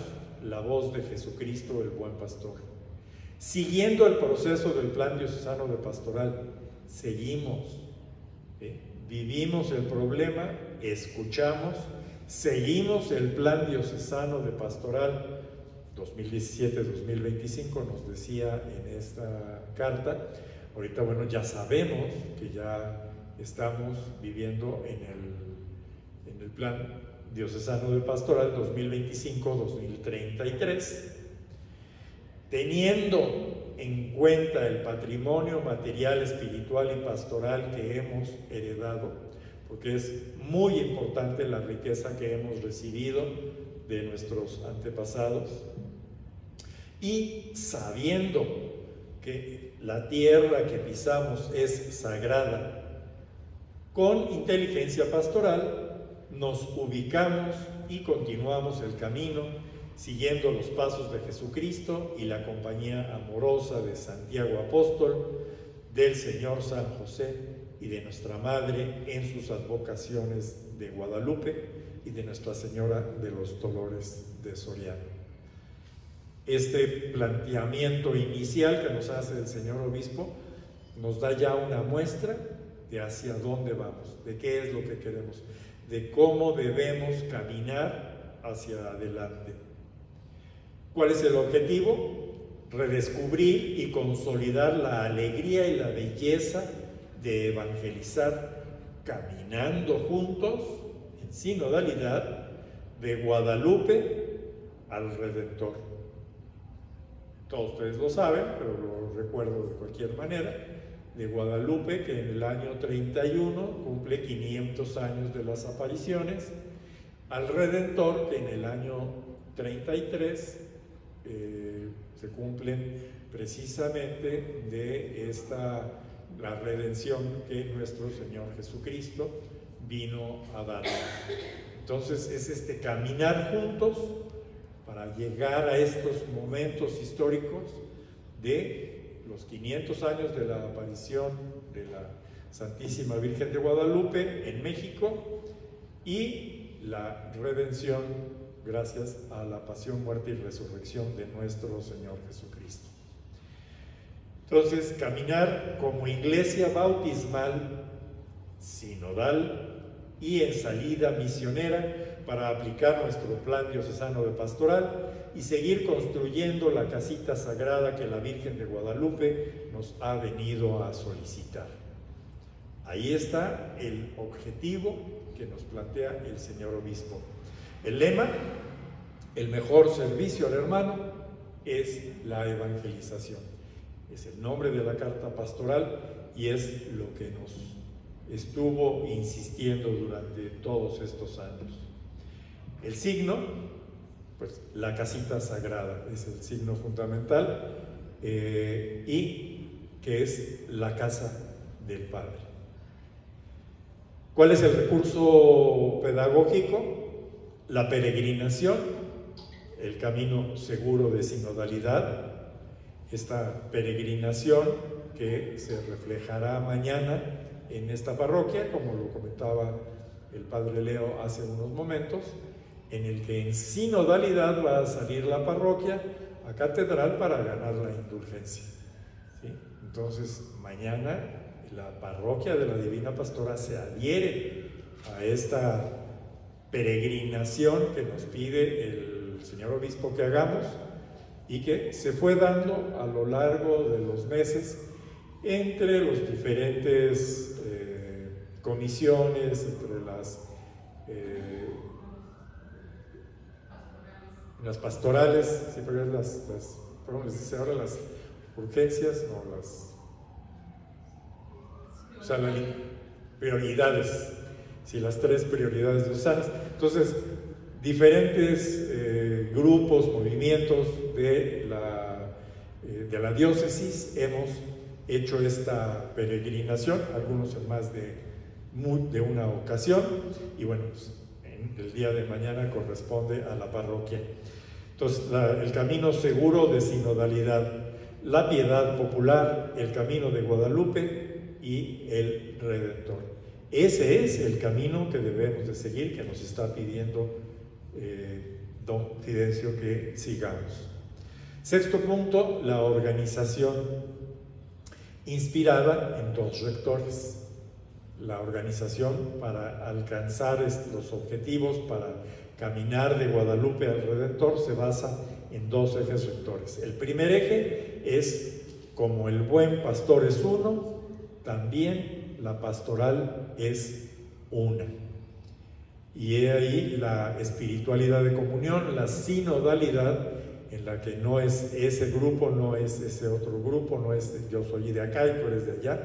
la voz de Jesucristo, el buen pastor. Siguiendo el proceso del plan diocesano de pastoral, seguimos, vivimos el problema, escuchamos, seguimos el plan diocesano de pastoral 2017-2025, nos decía en esta carta. Ahorita, bueno, ya sabemos que ya estamos viviendo en el plan diocesano de pastoral 2025-2033, teniendo en cuenta el patrimonio material, espiritual y pastoral que hemos heredado, porque es muy importante la riqueza que hemos recibido de nuestros antepasados, y sabiendo que la tierra que pisamos es sagrada, con inteligencia pastoral nos ubicamos y continuamos el camino siguiendo los pasos de Jesucristo y la compañía amorosa de Santiago Apóstol, del Señor San José y de nuestra Madre en sus advocaciones de Guadalupe y de Nuestra Señora de los Dolores de Soriano. Este planteamiento inicial que nos hace el señor obispo nos da ya una muestra de hacia dónde vamos, de qué es lo que queremos, de cómo debemos caminar hacia adelante. ¿Cuál es el objetivo? Redescubrir y consolidar la alegría y la belleza de evangelizar caminando juntos en sinodalidad de Guadalupe al Redentor. Todos ustedes lo saben, pero lo recuerdo de cualquier manera, de Guadalupe, que en el año 31 cumple 500 años de las apariciones, al Redentor, que en el año 33 se cumplen precisamente de la redención que nuestro Señor Jesucristo vino a darnos. Entonces es este caminar juntos para llegar a estos momentos históricos de los 500 años de la aparición de la Santísima Virgen de Guadalupe en México y la redención gracias a la pasión, muerte y resurrección de nuestro Señor Jesucristo. Entonces, caminar como iglesia bautismal, sinodal y en salida misionera para aplicar nuestro plan diocesano de pastoral y seguir construyendo la casita sagrada que la Virgen de Guadalupe nos ha venido a solicitar. Ahí está el objetivo que nos plantea el señor obispo. El lema, el mejor servicio al hermano, es la evangelización. Es el nombre de la carta pastoral y es lo que nos estuvo insistiendo durante todos estos años. El signo, pues la casita sagrada es el signo fundamental y que es la casa del Padre. ¿Cuál es el recurso pedagógico? La peregrinación, el camino seguro de sinodalidad, esta peregrinación que se reflejará mañana en esta parroquia, como lo comentaba el Padre Leo hace unos momentos, en el que en sinodalidad va a salir la parroquia a catedral para ganar la indulgencia. ¿Sí? Entonces, mañana la parroquia de la Divina Pastora se adhiere a esta peregrinación que nos pide el señor obispo que hagamos y que se fue dando a lo largo de los meses entre los diferentes comisiones, entre las pastorales, siempre es ¿cómo les dice ahora? Las urgencias, no las... O sea, las prioridades, sí, las 3 prioridades diocesanas. Entonces, diferentes grupos, movimientos de la diócesis hemos hecho esta peregrinación, algunos en más de una ocasión, y bueno, pues, el día de mañana corresponde a la parroquia. Entonces, el camino seguro de sinodalidad, la piedad popular, el camino de Guadalupe y el Redentor. Ese es el camino que debemos de seguir, que nos está pidiendo don Fidencio que sigamos. Sexto punto, la organización inspirada en 2 rectores. La organización para alcanzar los objetivos, para caminar de Guadalupe al Redentor, se basa en 2 ejes rectores. El primer eje es, como el buen pastor es uno, también la pastoral es una. Y he ahí la espiritualidad de comunión, la sinodalidad, en la que no es ese grupo, no es ese otro grupo, no es yo soy de acá y tú eres de allá,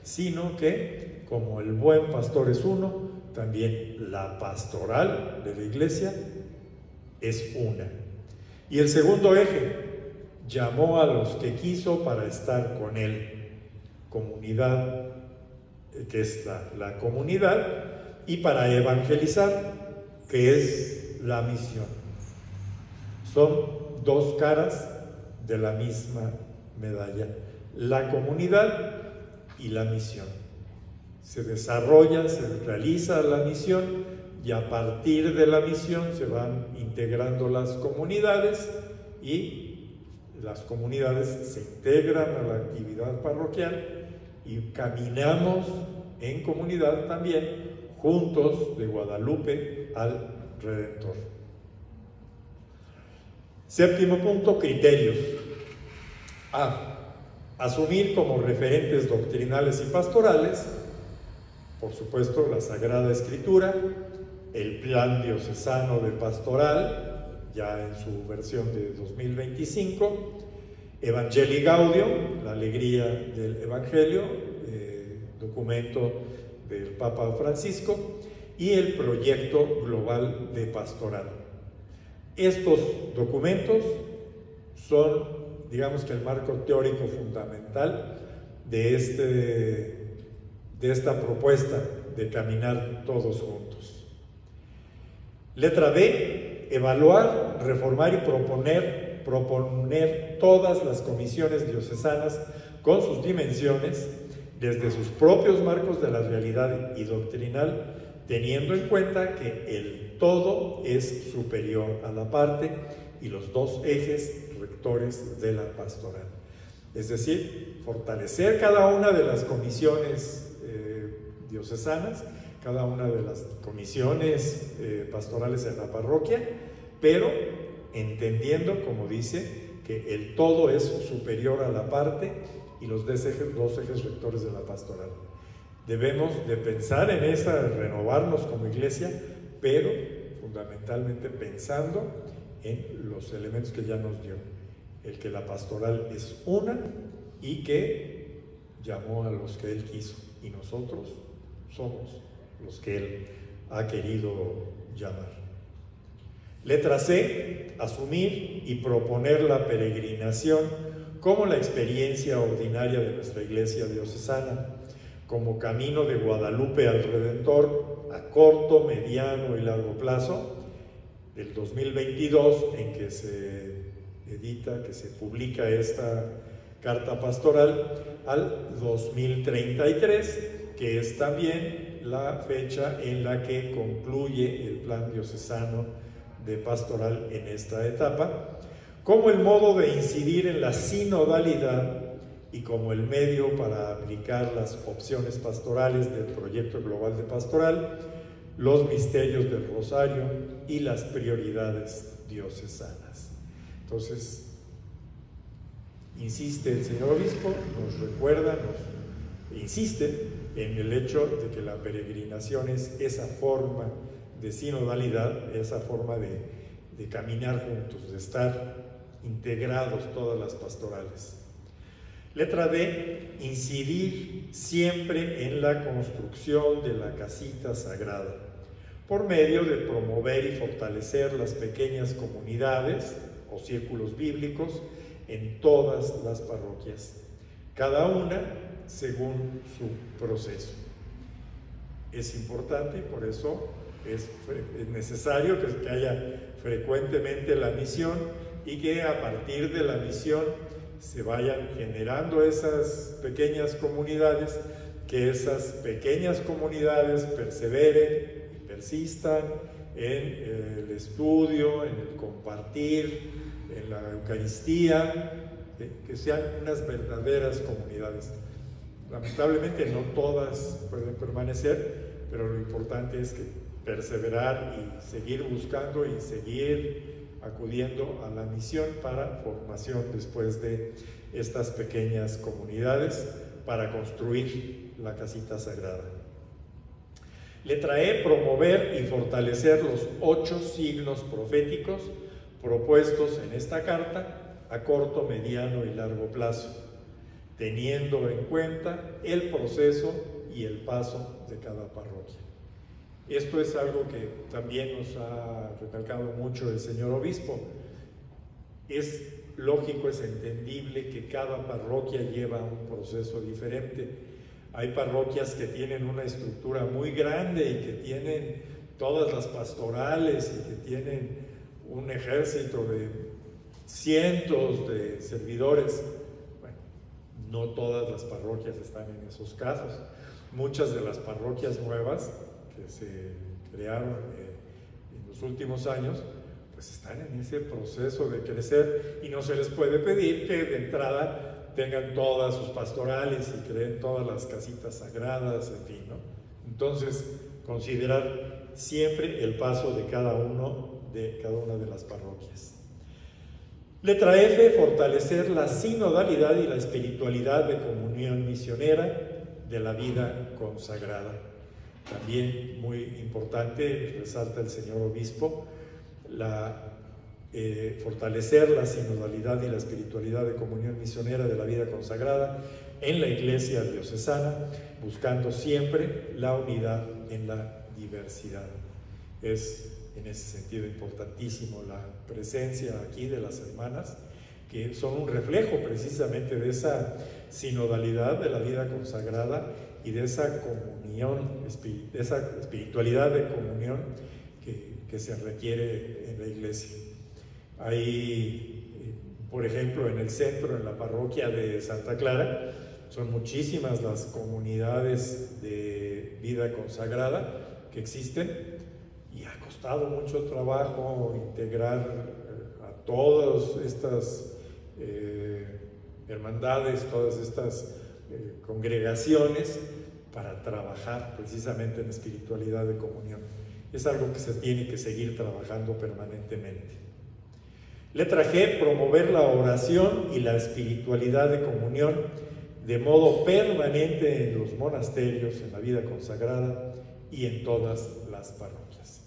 sino que como el buen pastor es uno, también la pastoral de la iglesia es una. Y el segundo eje, llamó a los que quiso para estar con él. Comunidad, que es la comunidad, y para evangelizar, que es la misión. Son dos caras de la misma medalla, la comunidad y la misión. Se desarrolla, se realiza la misión y a partir de la misión se van integrando las comunidades y las comunidades se integran a la actividad parroquial y caminamos en comunidad también juntos de Guadalupe al Redentor. Séptimo punto, criterios. Asumir como referentes doctrinales y pastorales, por supuesto, la Sagrada Escritura, el Plan Diocesano de Pastoral, ya en su versión de 2025, Evangelii Gaudium, la alegría del Evangelio, documento del Papa Francisco, y el Proyecto Global de Pastoral. Estos documentos son, digamos que el marco teórico fundamental de esta propuesta de caminar todos juntos. Letra B, evaluar, reformar y proponer todas las comisiones diocesanas con sus dimensiones desde sus propios marcos de la realidad y doctrinal, teniendo en cuenta que el todo es superior a la parte y los dos ejes rectores de la pastoral. Es decir, fortalecer cada una de las comisiones diocesanas, cada una de las comisiones pastorales en la parroquia, pero entendiendo, como dice, que el todo es superior a la parte y los dos ejes rectores de la pastoral. Debemos de pensar en renovarnos como iglesia, pero fundamentalmente pensando en los elementos que ya nos dio. El que la pastoral es una y que llamó a los que Él quiso, y nosotros somos los que Él ha querido llamar. Letra C, asumir y proponer la peregrinación como la experiencia ordinaria de nuestra iglesia diocesana, como camino de Guadalupe al Redentor a corto, mediano y largo plazo, del 2022 en que se edita, que se publica esta carta pastoral, al 2033, que es también la fecha en la que concluye el plan diocesano de pastoral en esta etapa, como el modo de incidir en la sinodalidad y como el medio para aplicar las opciones pastorales del proyecto global de pastoral, los misterios del rosario y las prioridades diocesanas. Entonces, insiste el señor obispo, nos recuerda, nos insiste en el hecho de que la peregrinación es esa forma de sinodalidad, esa forma de caminar juntos, de estar integrados todas las pastorales. Letra D, incidir siempre en la construcción de la casita sagrada, por medio de promover y fortalecer las pequeñas comunidades o círculos bíblicos en todas las parroquias, cada una según su proceso. Es importante y por eso es necesario que haya frecuentemente la misión y que a partir de la misión se vayan generando esas pequeñas comunidades, que esas pequeñas comunidades perseveren y persistan en el estudio, en el compartir, en la Eucaristía, que sean unas verdaderas comunidades. Lamentablemente no todas pueden permanecer, pero lo importante es que perseverar y seguir buscando y seguir acudiendo a la misión para formación después de estas pequeñas comunidades para construir la casita sagrada. Letra E, promover y fortalecer los 8 signos proféticos propuestos en esta carta a corto, mediano y largo plazo, teniendo en cuenta el proceso y el paso de cada parroquia. Esto es algo que también nos ha recalcado mucho el señor obispo. Es lógico, es entendible que cada parroquia lleva un proceso diferente. Hay parroquias que tienen una estructura muy grande y que tienen todas las pastorales y que tienen un ejército de cientos de servidores. Bueno, no todas las parroquias están en esos casos. Muchas de las parroquias nuevas que se crearon en los últimos años, pues están en ese proceso de crecer y no se les puede pedir que de entrada tengan todas sus pastorales y creen todas las casitas sagradas, en fin, ¿no? Entonces, considerar siempre el paso de cada una de las parroquias. Letra F, fortalecer la sinodalidad y la espiritualidad de comunión misionera de la vida consagrada. También muy importante, resalta el señor obispo, fortalecer la sinodalidad y la espiritualidad de comunión misionera de la vida consagrada en la Iglesia diocesana, buscando siempre la unidad en la diversidad. Es en ese sentido importantísimo la presencia aquí de las hermanas, que son un reflejo precisamente de esa sinodalidad de la vida consagrada y de esa comunión, de esa espiritualidad de comunión que se requiere en la Iglesia. Hay, por ejemplo, en el centro, en la parroquia de Santa Clara, son muchísimas las comunidades de vida consagrada que existen y ha costado mucho trabajo integrar a todas estas hermandades, todas estas congregaciones para trabajar precisamente en espiritualidad de comunión. Es algo que se tiene que seguir trabajando permanentemente. Letra G, promover la oración y la espiritualidad de comunión de modo permanente en los monasterios, en la vida consagrada y en todas las parroquias.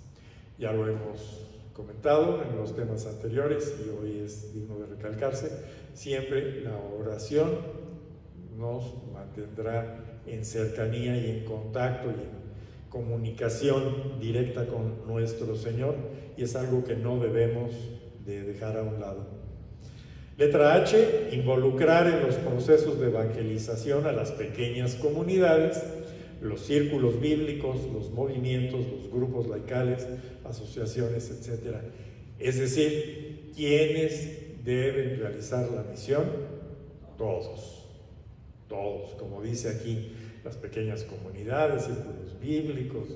Ya lo hemos comentado en los temas anteriores y hoy es digno de recalcarse, siempre la oración nos mantendrá en cercanía y en contacto y en comunicación directa con nuestro Señor, y es algo que no debemos de dejar a un lado. Letra H, involucrar en los procesos de evangelización a las pequeñas comunidades, los círculos bíblicos, los movimientos, los grupos laicales, asociaciones, etc. Es decir, ¿quiénes deben realizar la misión? Todos, como dice aquí, las pequeñas comunidades, círculos bíblicos,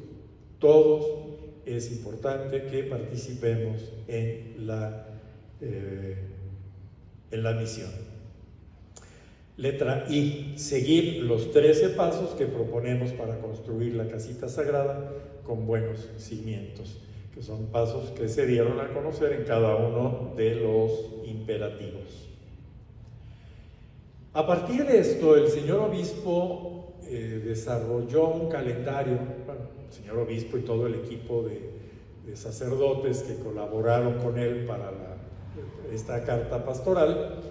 todos. Es importante que participemos en la misión. Letra I, seguir los 13 pasos que proponemos para construir la casita sagrada con buenos cimientos, que son pasos que se dieron a conocer en cada uno de los imperativos. A partir de esto, el señor obispo desarrolló un calendario, el señor obispo y todo el equipo de sacerdotes que colaboraron con él para esta carta pastoral,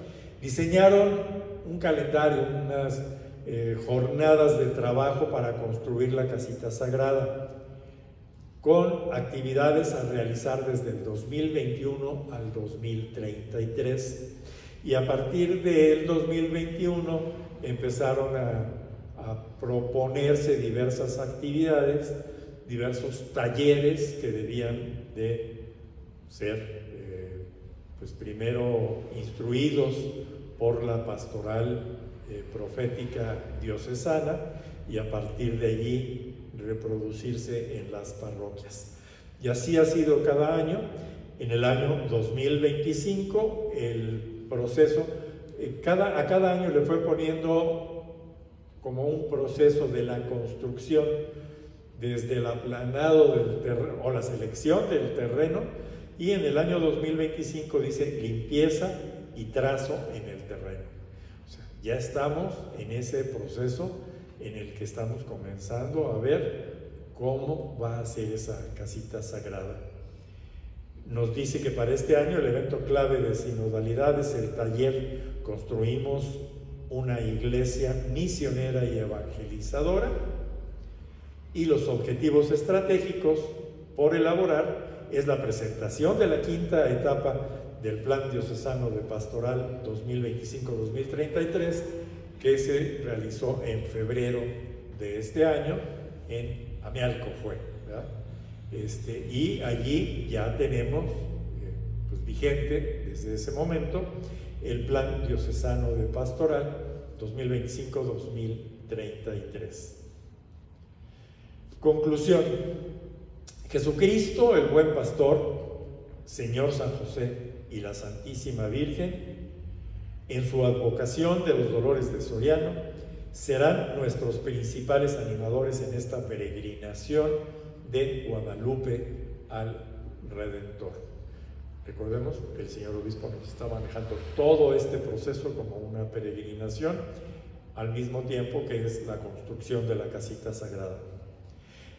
diseñaron un calendario, unas jornadas de trabajo para construir la casita sagrada, con actividades a realizar desde el 2021 al 2033. Y a partir del 2021 empezaron a proponerse diversas actividades, diversos talleres que debían de ser pues primero instruidos por la pastoral profética diocesana y a partir de allí reproducirse en las parroquias. Y así ha sido cada año. En el año 2025 el proceso, a cada año le fue poniendo como un proceso de la construcción, desde el aplanado del terreno o la selección del terreno, y en el año 2025 dice limpieza y trazo en el terreno. O sea, ya estamos en ese proceso en el que estamos comenzando a ver cómo va a ser esa casita sagrada. Nos dice que para este año el evento clave de sinodalidad es el taller Construimos una iglesia misionera y evangelizadora, Y los objetivos estratégicos por elaborar es la presentación de la quinta etapa del Plan Diocesano de Pastoral 2025-2033, que se realizó en febrero de este año, en Amialco fue, ¿verdad? Y allí ya tenemos pues vigente desde ese momento el Plan Diocesano de Pastoral 2025-2033. Conclusión: Jesucristo, el buen pastor, Señor San José y la Santísima Virgen, en su advocación de los dolores de Soriano, serán nuestros principales animadores en esta peregrinación de Guadalupe al Redentor. Recordemos que el señor obispo nos está manejando todo este proceso como una peregrinación, al mismo tiempo que es la construcción de la casita sagrada.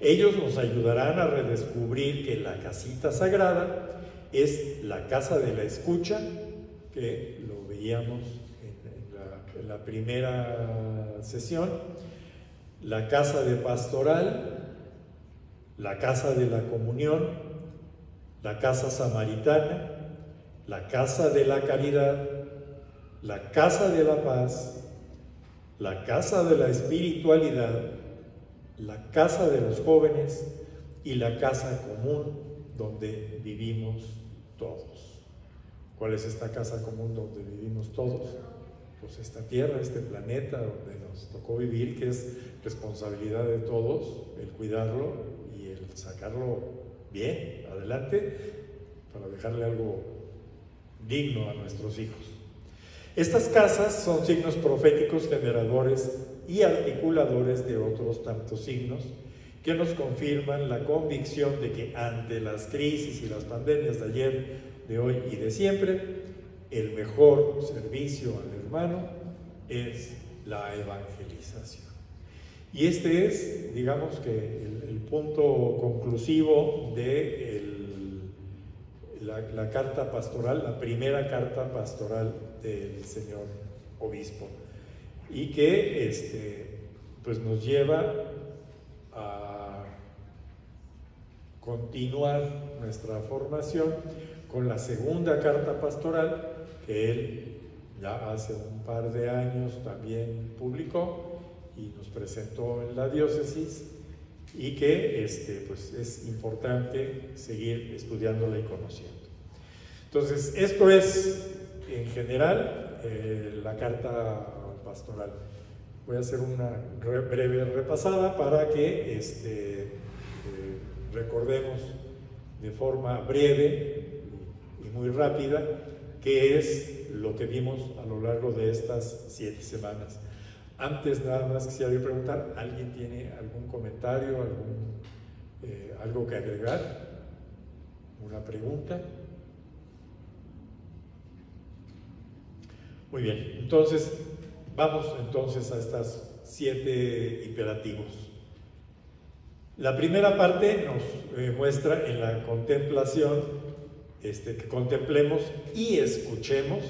Ellos nos ayudarán a redescubrir que la casita sagrada es la casa de la escucha, que lo veíamos en la primera sesión, la casa de pastoral, la casa de la comunión, la casa samaritana, la casa de la caridad, la casa de la paz, la casa de la espiritualidad, la casa de los jóvenes y la casa común donde vivimos todos. ¿Cuál es esta casa común donde vivimos todos? Pues esta tierra, este planeta donde nos tocó vivir, que es responsabilidad de todos el cuidarlo y el sacarlo bien adelante para dejarle algo digno a nuestros hijos. Estas casas son signos proféticos generadores y articuladores de otros tantos signos que nos confirman la convicción de que ante las crisis y las pandemias de ayer, de hoy y de siempre, el mejor servicio al hermano es la evangelización. Y este es, digamos que, el punto conclusivo de la carta pastoral, la primera carta pastoral del señor obispo, y que pues nos lleva a continuar nuestra formación con la segunda carta pastoral que él ya hace un par de años también publicó y nos presentó en la diócesis, y que pues es importante seguir estudiándola y conociendo. Entonces, esto es en general la carta pastoral. Voy a hacer una breve repasada para que recordemos de forma breve y muy rápida qué es lo que vimos a lo largo de estas 7 semanas. Antes, nada más quisiera yo preguntar, ¿alguien tiene algún comentario, algo que agregar? ¿Una pregunta? Muy bien, entonces vamos a estas 7 imperativos. La primera parte nos muestra en la contemplación que contemplemos y escuchemos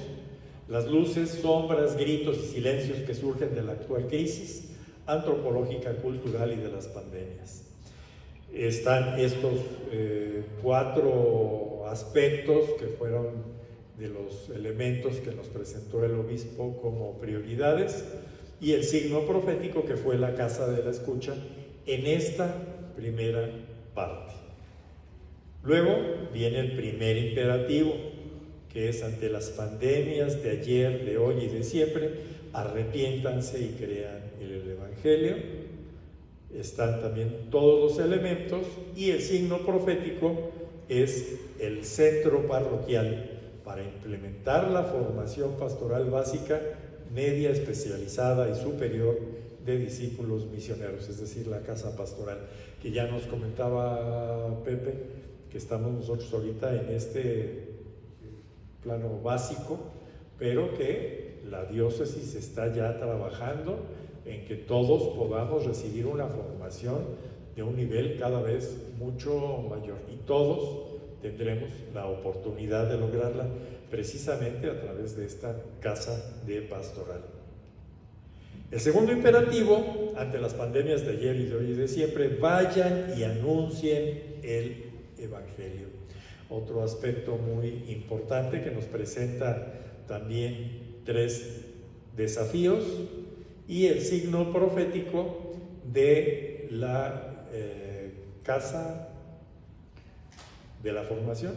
las luces, sombras, gritos y silencios que surgen de la actual crisis antropológica, cultural y de las pandemias. Están estos 4 aspectos que fueron de los elementos que nos presentó el obispo como prioridades, y el signo profético que fue la casa de la escucha en esta primera parte. Luego viene el primer imperativo, que es: ante las pandemias de ayer, de hoy y de siempre, arrepiéntanse y crean en el Evangelio. Están también todos los elementos, y el signo profético es el centro parroquial para implementar la formación pastoral básica, media, especializada y superior de discípulos misioneros, es decir, la casa pastoral, que ya nos comentaba Pepe, que estamos nosotros ahorita en este plano básico, pero que la diócesis está ya trabajando en que todos podamos recibir una formación de un nivel cada vez mucho mayor, y todos tendremos la oportunidad de lograrla precisamente a través de esta casa de pastoral. El segundo imperativo, ante las pandemias de ayer y de hoy y de siempre, vayan y anuncien el Evangelio. Otro aspecto muy importante que nos presenta también 3 desafíos y el signo profético de la casa de la formación.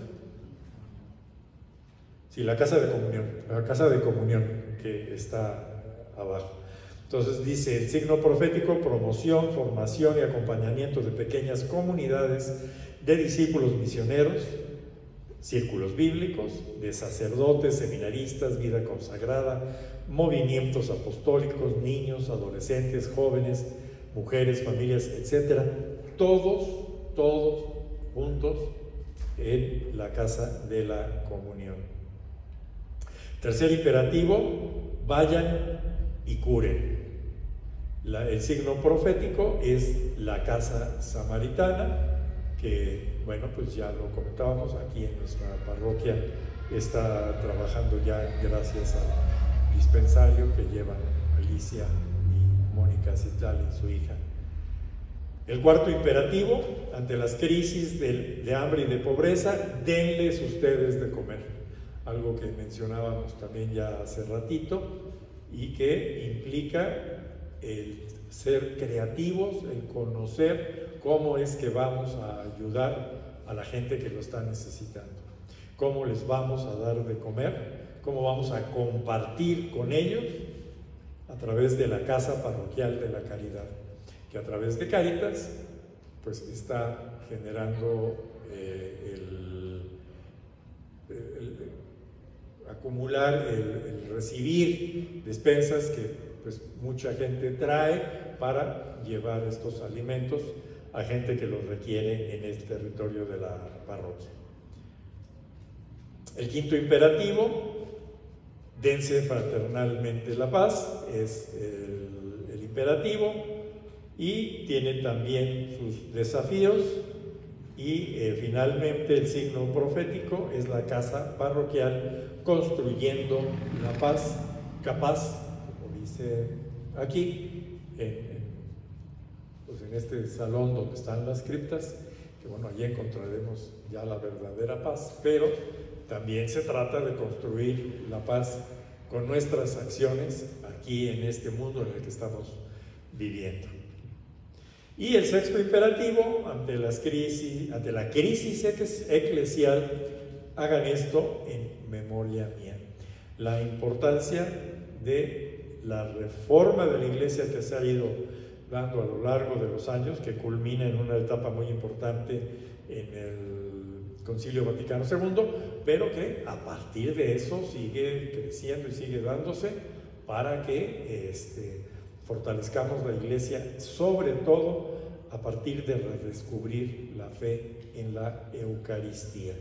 Sí, la casa de comunión que está abajo. Entonces dice el signo profético: promoción, formación y acompañamiento de pequeñas comunidades de discípulos misioneros, círculos bíblicos, de sacerdotes, seminaristas, vida consagrada, movimientos apostólicos, niños, adolescentes, jóvenes, mujeres, familias, etc. Todos juntos en la casa de la comunión. Tercer imperativo: vayan y curen. El signo profético es la casa samaritana, que, bueno, pues ya lo comentábamos, aquí en nuestra parroquia está trabajando ya gracias al dispensario que llevan Alicia y Mónica Citlali, su hija. El cuarto imperativo, ante las crisis de hambre y de pobreza, denles ustedes de comer. Algo que mencionábamos también ya hace ratito y que implica el ser creativos, el conocer cómo es que vamos a ayudar a la gente que lo está necesitando, cómo les vamos a dar de comer, cómo vamos a compartir con ellos a través de la Casa Parroquial de la Caridad, que a través de Cáritas pues está generando acumular, el recibir despensas que pues mucha gente trae para llevar estos alimentos a gente que los requiere en el territorio de la parroquia. El quinto imperativo: dense fraternalmente la paz, es el imperativo, y tiene también sus desafíos. Y finalmente el signo profético es la casa parroquial, construyendo la paz capaz, como dice aquí, pues en este salón donde están las criptas, que bueno, allí encontraremos ya la verdadera paz, pero también se trata de construir la paz con nuestras acciones aquí en este mundo en el que estamos viviendo. Y el sexto imperativo, ante la crisis eclesial, hagan esto en memoria mía. La importancia de la reforma de la Iglesia que se ha ido dando a lo largo de los años, que culmina en una etapa muy importante en el Concilio Vaticano II, pero que a partir de eso sigue creciendo y sigue dándose para que fortalezcamos la Iglesia, sobre todo a partir de redescubrir la fe en la Eucaristía.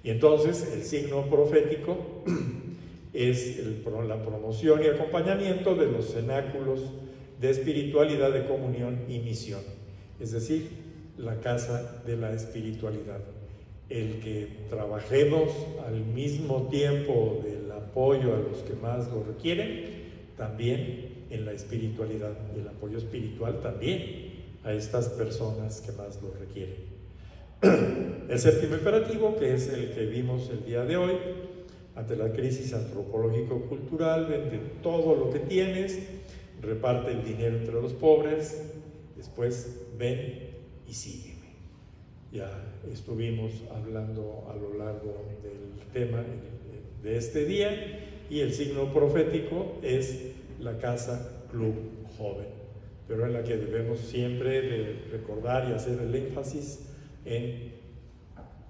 Y entonces el signo profético es la promoción y acompañamiento de los cenáculos de espiritualidad, de comunión y misión, es decir, la casa de la espiritualidad. El que trabajemos al mismo tiempo del apoyo a los que más lo requieren, también en la espiritualidad, y el apoyo espiritual también a estas personas que más lo requieren. El séptimo imperativo, que es el que vimos el día de hoy: ante la crisis antropológico-cultural, vende todo lo que tienes, reparte el dinero entre los pobres, después ven y sígueme. Ya estuvimos hablando a lo largo del tema de este día, y el signo profético es la Casa Club Joven, pero en la que debemos siempre de recordar y hacer el énfasis en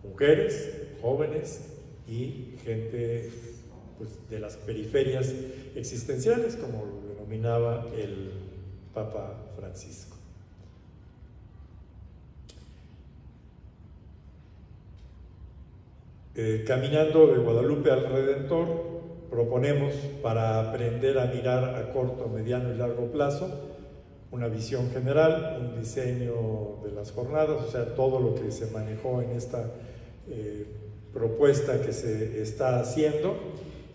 mujeres, jóvenes y gente pues, de las periferias existenciales, como lo denominaba el Papa Francisco. Caminando de Guadalupe al Redentor, proponemos, para aprender a mirar a corto, mediano y largo plazo, una visión general, un diseño de las jornadas, o sea, todo lo que se manejó en esta propuesta que se está haciendo,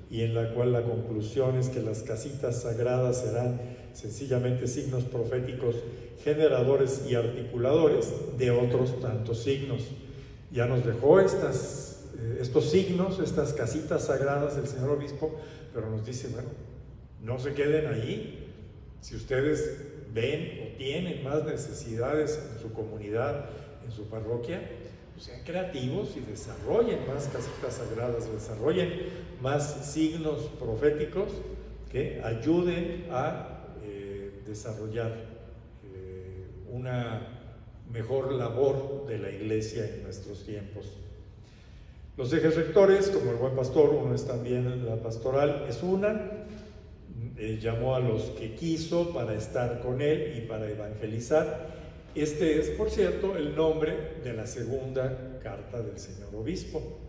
y en la cual la conclusión es que las casitas sagradas serán sencillamente signos proféticos generadores y articuladores de otros tantos signos. Ya nos dejó estos signos, estas casitas sagradas del señor obispo, pero nos dice, bueno, no se queden ahí. Si ustedes ven o tienen más necesidades en su comunidad, en su parroquia, pues sean creativos y desarrollen más casitas sagradas, desarrollen más signos proféticos que ayuden a desarrollar una mejor labor de la Iglesia en nuestros tiempos. Los ejes rectores, como el buen pastor, uno es también la pastoral, es una. Llamó a los que quiso para estar con él y para evangelizar. Este es, por cierto, el nombre de la segunda carta del señor obispo.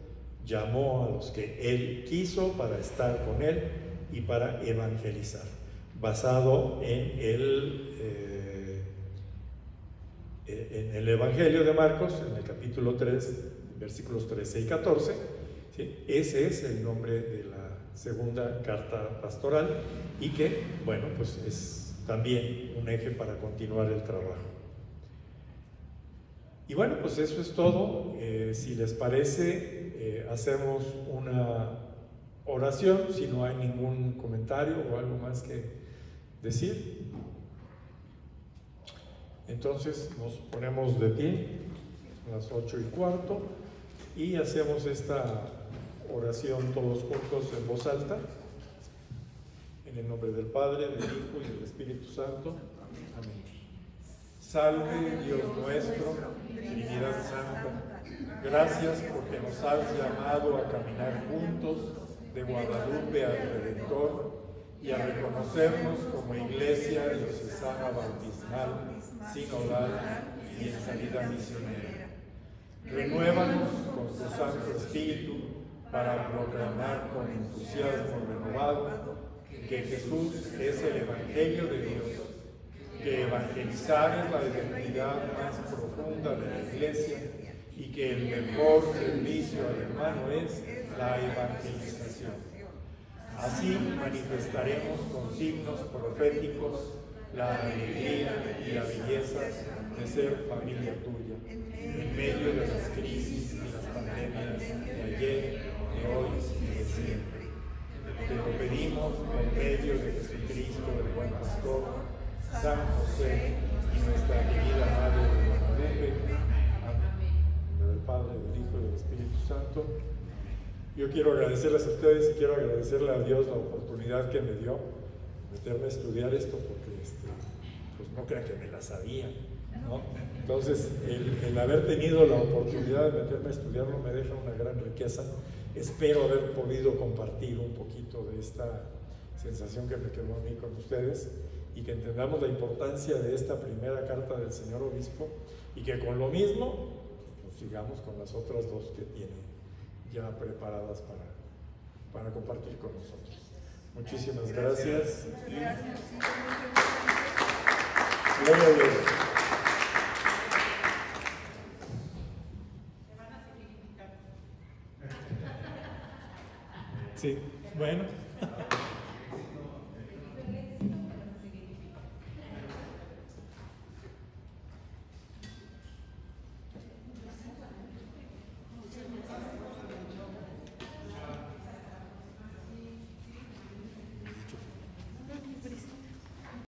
Llamó a los que él quiso para estar con él y para evangelizar, basado en el Evangelio de Marcos, en el capítulo 3, versículos 13 y 14. ¿Sí? Ese es el nombre de la segunda carta pastoral y que, bueno, pues es también un eje para continuar el trabajo. Y bueno, pues eso es todo. Si les parece, hacemos una oración, si no hay ningún comentario o algo más que decir. Entonces nos ponemos de pie a las 8:15 y hacemos esta oración todos juntos en voz alta. En el nombre del Padre, del Hijo y del Espíritu Santo. Amén. Salve Dios nuestro, Trinidad Santa. Gracias porque nos has llamado a caminar juntos de Guadalupe al Redentor y a reconocernos como Iglesia Diocesana Bautismal, Sinodal y en salida misionera. Renuévanos con tu Santo Espíritu para proclamar con entusiasmo renovado que Jesús es el Evangelio de Dios, que evangelizar es la identidad más profunda de la Iglesia y que el mejor servicio al hermano es la evangelización. Así manifestaremos con signos proféticos la alegría y la belleza de ser familia tuya, en medio de las crisis y las pandemias de ayer, de hoy y de siempre. Te lo pedimos por medio de Jesucristo, el buen pastor, San José y nuestra querida Madre de Guadalupe. Amén. En nombre del Padre, del Hijo y del Espíritu Santo. Yo quiero agradecerles a ustedes y quiero agradecerle a Dios la oportunidad que me dio de meterme a estudiar esto, porque pues no crean que me la sabía, ¿no? Entonces, el haber tenido la oportunidad de meterme a estudiarlo me deja una gran riqueza. Espero haber podido compartir un poquito de esta sensación que me quedó a mí con ustedes y que entendamos la importancia de esta primera carta del señor obispo y que con lo mismo pues, sigamos con las otras dos que tiene ya preparadas para compartir con nosotros. Muchísimas gracias. Gloria a Dios. Sí, bueno.